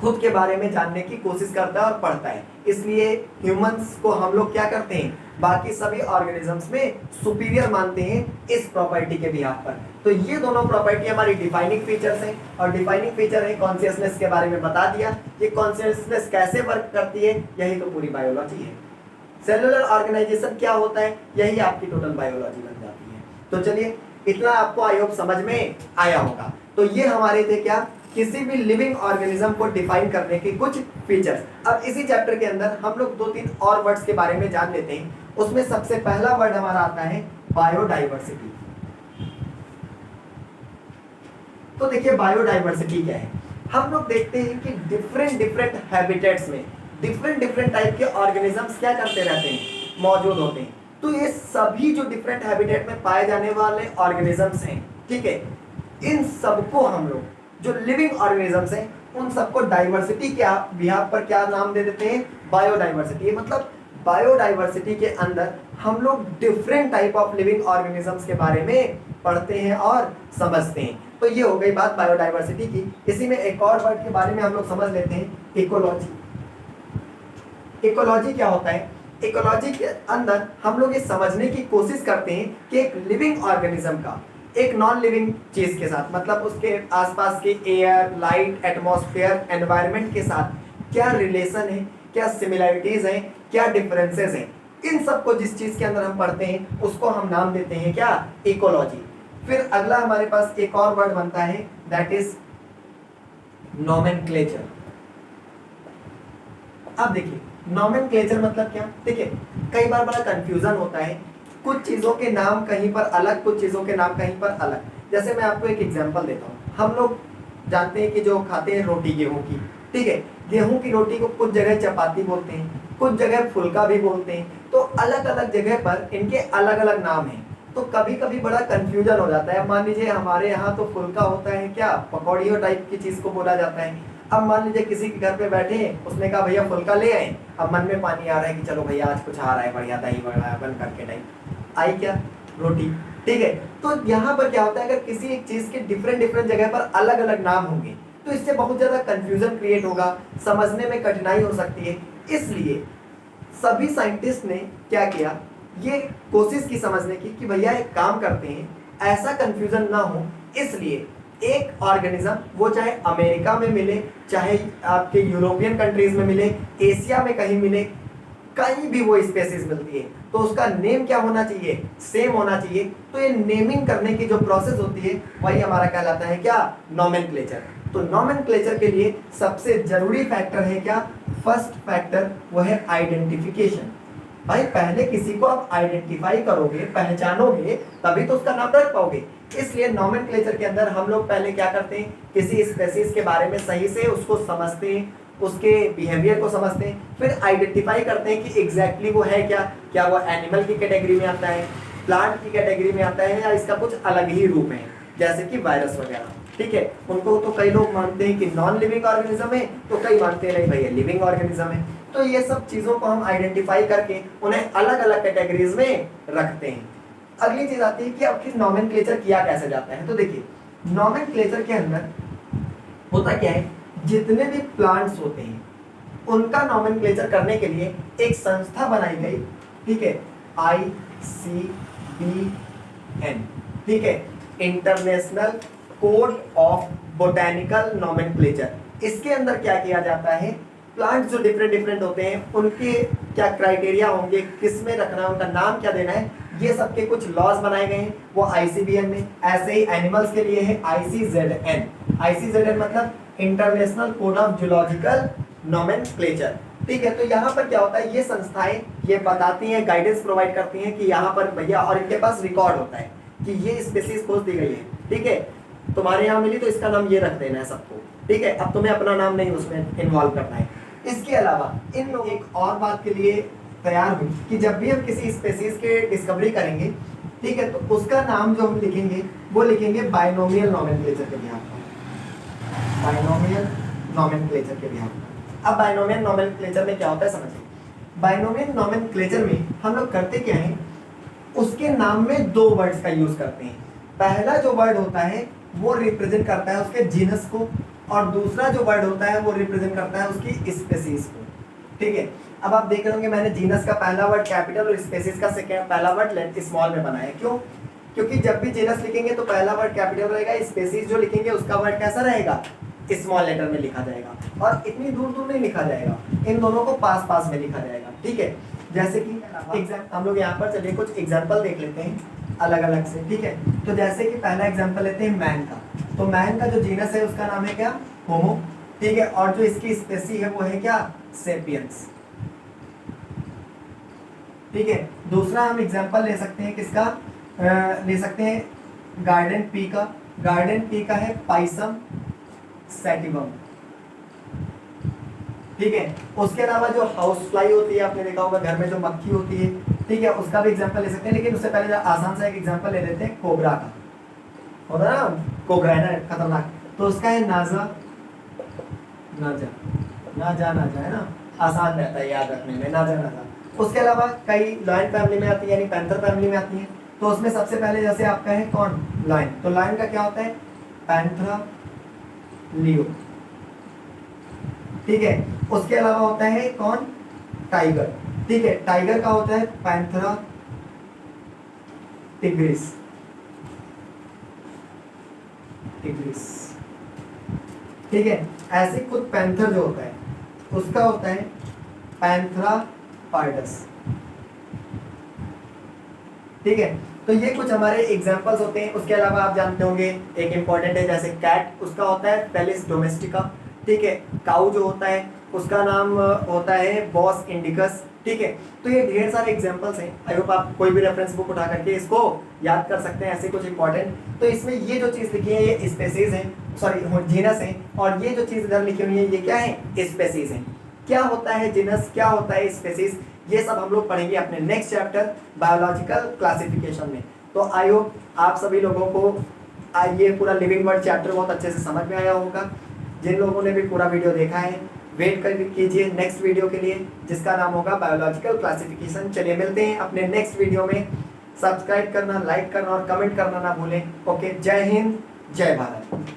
खुद के बारे में जानने की कोशिश करता है और पढ़ता है। इसलिए ह्यूमंस को हम लोग क्या करते हैं, बाकी सभी ऑर्गेनिजम्स में सुपीरियर मानते हैं इस प्रॉपर्टी के बिहाफ पर। तो ये दोनों प्रॉपर्टी हमारी डिफाइनिंग फीचर्स हैं, और डिफाइनिंग फीचर है कॉन्शियसनेस के बारे में बता दिया। ये कॉन्शियसनेस कैसे वर्क करती है, यही तो पूरी बायोलॉजी है। सेलुलर ऑर्गेनाइजेशन क्या होता है, यही आपकी टोटल बायोलॉजी बन जाती है। तो चलिए, इतना आपको आई होप समझ में आया होगा। तो ये हमारे थे क्या, किसी भी लिविंग ऑर्गेनिज्म को डिफाइन करने के कुछ फीचर्स। अब इसी चैप्टर के अंदर हम लोग 2-3 और वर्ड्स के बारे में जान लेते हैं। उसमें सबसे पहला वर्ड हमारा आता है बायोडाइवर्सिटी। तो देखिए बायोडाइवर्सिटी क्या है। हम लोग देखते हैं कि डिफरेंट हैबिटेट्स में डिफरेंट टाइप के ऑर्गेनिजम्स क्या करते रहते हैं, मौजूद होते हैं। तो ये सभी जो डिफरेंट हैबिटेट में पाए जाने वाले ऑर्गेनिजम्स हैं, ठीक है, इन सबको हम लोग जो लिविंग ऑर्गेनिजम्स हैं उन सबको डाइवर्सिटी के बिहाफ पर क्या नाम दे देते हैं, बायोडाइवर्सिटी। मतलब बायोडाइवर्सिटी के अंदर हम लोग different type of living organisms के बारे में पढ़ते हैं और समझते हैं। तो ये हो गई बात बायोडाइवर्सिटी की। इसी में एक और वर्ड के बारे में हम लोग समझ लेते हैं, इकोलॉजी। इकोलॉजी क्या होता है, इकोलॉजी के अंदर हम लोग ये समझने की कोशिश करते हैं कि एक लिविंग ऑर्गेनिज्म का एक नॉन लिविंग चीज के साथ, मतलब उसके आसपास के एयर, लाइट, एटमॉस्फेयर, एनवायरनमेंट के साथ क्या रिलेशन है, क्या सिमिलरिटीज हैं, क्या डिफरेंसेस हैं। इन सबको जिस चीज के अंदर हम पढ़ते हैं उसको हम नाम देते हैं क्या, इकोलॉजी। फिर अगला हमारे पास एक और वर्ड बनता है, दैट इज नोमेनक्लेचर। अब देखिए नोमेनक्लेचर मतलब क्या, देखिए कई बार बड़ा कंफ्यूजन होता है, कुछ चीजों के नाम कहीं पर अलग, कुछ चीजों के नाम कहीं पर अलग। जैसे मैं आपको एक एग्जांपल देता हूँ, हम लोग जानते हैं कि जो खाते हैं रोटी गेहूं की, ठीक है, गेहूं की रोटी को कुछ जगह चपाती बोलते हैं, कुछ जगह फुल्का भी बोलते हैं। तो अलग अलग जगह पर इनके अलग अलग नाम हैं। तो कभी कभी बड़ा कंफ्यूजन हो जाता है। मान लीजिए हमारे यहाँ तो फुल्का होता है क्या, पकौड़ियों टाइप की चीज को बोला जाता है। अब मान लीजिए किसी के घर पे बैठे हैं, उसने कहा भैया फुल्का ले आए, अब मन में पानी आ रहा है कि चलो भैया आज कुछ आ रहा है बढ़िया, दही बड़ा बन करके टाइप आई क्या, रोटी, ठीक है। तो यहाँ पर क्या होता है, अगर किसी एक चीज के डिफरेंट जगह पर अलग अलग नाम होंगे तो इससे बहुत ज्यादा कंफ्यूजन क्रिएट होगा, समझने में कठिनाई हो सकती है। इसलिए सभी साइंटिस्ट ने क्या किया, ये कोशिश की समझने की कि भैया एक काम करते हैं, ऐसा कंफ्यूजन ना हो, इसलिए एक ऑर्गेनिज्म वो चाहे अमेरिका में मिले, चाहे आपके यूरोपियन कंट्रीज में मिले, एशिया में कहीं मिले, कहीं भी वो स्पेसीज मिलती है तो उसका नेम क्या होना चाहिए, सेम होना चाहिए। तो ये नेमिंग करने की जो प्रोसेस होती है वही हमारा कहलाता है क्या, नोमेनक्लेचर। तो नोमेनक्लेचर के लिए सबसे जरूरी फैक्टर है क्या, फर्स्ट फैक्टर वो है आइडेंटिफिकेशन। भाई पहले किसी को आप आइडेंटिफाई करोगे, पहचानोगे, तभी तो उसका नाम रख पाओगे। इसलिए नोमेनक्लेचर के अंदर हम लोग पहले क्या करते हैं, किसी स्पेसीज के बारे में सही से उसको समझते हैं, उसके बिहेवियर को समझते हैं, फिर आइडेंटिफाई करते हैं कि एग्जैक्टली वो है क्या वो एनिमल की कैटेगरी में आता है, प्लांट की कैटेगरी में आता है, या इसका कुछ अलग ही रूप है, जैसे कि वायरस वगैरह, ठीक है। उनको तो कई लोग मानते हैं कि नॉन लिविंग ऑर्गेनिज्म है, तो कई मानते हैं नहीं भैया लिविंग ऑर्गेनिज्म है। तो ये सब चीजों को हम आइडेंटिफाई करके उन्हें अलग अलग कैटेगरीज में रखते हैं। अगली चीज आती है कि आखिर नोमेनक्लेचर किया कैसे जाता है। तो देखिए नोमेनक्लेचर के अंदर होता क्या है, जितने भी प्लांट्स होते हैं उनका नोमेनक्लेचर करने के लिए एक संस्था बनाई गई, ठीक है, ICBN, ठीक है, international code of botanical nomenclature. इसके अंदर क्या किया जाता है, प्लांट्स जो डिफरेंट होते हैं उनके क्या क्राइटेरिया होंगे, किस में रखना है, उनका नाम क्या देना है, ये सबके कुछ लॉज बनाए गए हैं वो ICBN में। ऐसे ही एनिमल्स के लिए है ICZN मतलब international code of zoological nomenclature, ठीक है। तो यहाँ पर क्या होता है, ये संस्थाएं ये बताती हैं, गाइडेंस प्रोवाइड करती हैं कि यहाँ पर भैया, और इनके पास रिकॉर्ड होता है कि ये स्पेसीज खोज दी गई है, ठीक है, तुम्हारे यहाँ मिली तो इसका नाम ये रख देना है सबको, ठीक है, अब तुम्हें अपना नाम नहीं उसमें इन्वॉल्व करना है। इसके अलावा इन लोग एक और बात के लिए तैयार हुई कि जब भी हम किसी स्पेसीज के डिस्कवरी करेंगे, ठीक है, तो उसका नाम जो हम लिखेंगे वो लिखेंगे बाइनोमियल नोमेनक्लेचर के बिहाफ पर। बाइनोमियल नोमेनक्लेचर के बिहाफ। अब बाइनोमियल नोमेनक्लेचर में क्या होता है समझिए। बाइनोमियल नोमेनक्लेचर में हम लोग करते क्या है, उसके नाम में दो वर्ड्स का यूज करते हैं। पहला जो वर्ड होता है वो रिप्रेजेंट करता है उसके जीनस को, और दूसरा जो वर्ड होता है वो रिप्रेजेंट करता है उसकी स्पेसीज को। ठीक है, अब आप देख रहे होंगे मैंने जीनस का पहला वर्ड कैपिटल और स्पेसीज का सेकेंड पहला वर्ड स्मॉल में बनाया। क्यों? क्योंकि जब भी जीनस लिखेंगे तो पहला वर्ड कैपिटल रहेगा, स्पेसीज जो लिखेंगे उसका वर्ड कैसा रहेगा, स्मॉल लेटर में लिखा जाएगा, और इतनी दूर दूर नहीं लिखा जाएगा, इन दोनों को पास पास में लिखा जाएगा। ठीक है, जैसे कि हम लोग यहाँ पर चलिए कुछ एग्जाम्पल देख लेते हैं अलग अलग से। ठीक है, तो जैसे कि पहला एग्जाम्पल लेते हैं मैन का। तो मैन का जो जीनस है उसका नाम है क्या, होमो। ठीक है, और जो इसकी स्पेसी है वो है क्या, सेपियंस। ठीक है, दूसरा हम एग्जाम्पल ले सकते हैं किसका, ले सकते हैं गार्डन पी का। गार्डन पी का है पाइसम सैटिवम। ठीक है, उसके अलावा जो हाउस फ्लाई होती है आपने देखा होगा घर में जो मक्खी होती है, ठीक है, उसका भी एग्जांपल ले सकते हैं। लेकिन उससे पहले आसान सा एक एग्जांपल ले लेते हैं कोबरा का। होता है ना कोबरा है ना खतरनाक, तो उसका है नाजा, नाजा नाजा नाजा है ना, आसान रहता है याद रखने में, नाजा नाजा। उसके अलावा कई लायन फैमिली में आती है यानी पैंथर फैमिली में आती है। तो उसमें सबसे पहले जैसे आपका है कौन, लायन, तो लायन का क्या होता है, पैंथरा लियो। ठीक है, उसके अलावा होता है कौन, टाइगर। ठीक है, टाइगर का होता है पैंथरा टिग्रिस, टिग्रिस। ठीक है, ऐसे कुछ पैंथर जो होता है उसका होता है पैंथरा पार्डस। ठीक है, तो ये कुछ हमारे एग्जांपल्स होते हैं। उसके अलावा आप जानते होंगे एक इंपॉर्टेंट है जैसे कैट, उसका होता है पेलिस डोमेस्टिका। ठीक है, काऊ जो होता है उसका नाम होता है बॉस इंडिकस। ठीक है, तो ये ढेर सारे एग्जांपल्स हैं। आई होप आप कोई भी रेफरेंस बुक उठा करके इसको याद कर सकते हैं, ऐसे कुछ इंपॉर्टेंट। तो इसमें ये जो चीज़ लिखी है ये स्पेसीज है, सॉरी जीनस है, और ये जो चीज़ इधर लिखी हुई है ये क्या है, स्पेसीज है। क्या होता है जीनस, क्या होता है स्पेसीज, ये सब हम लोग पढ़ेंगे अपने नेक्स्ट चैप्टर बायोलॉजिकल क्लासिफिकेशन में। तो आई होप आप सभी लोगों को ये पूरा लिविंग वर्ड चैप्टर बहुत अच्छे से समझ में आया होगा। जिन लोगों ने भी पूरा वीडियो देखा है वेट कर कीजिए नेक्स्ट वीडियो के लिए जिसका नाम होगा बायोलॉजिकल क्लासिफिकेशन। चलिए मिलते हैं अपने नेक्स्ट वीडियो में। सब्सक्राइब करना, लाइक करना और कमेंट करना ना भूलें। ओके, जय हिंद, जय भारत।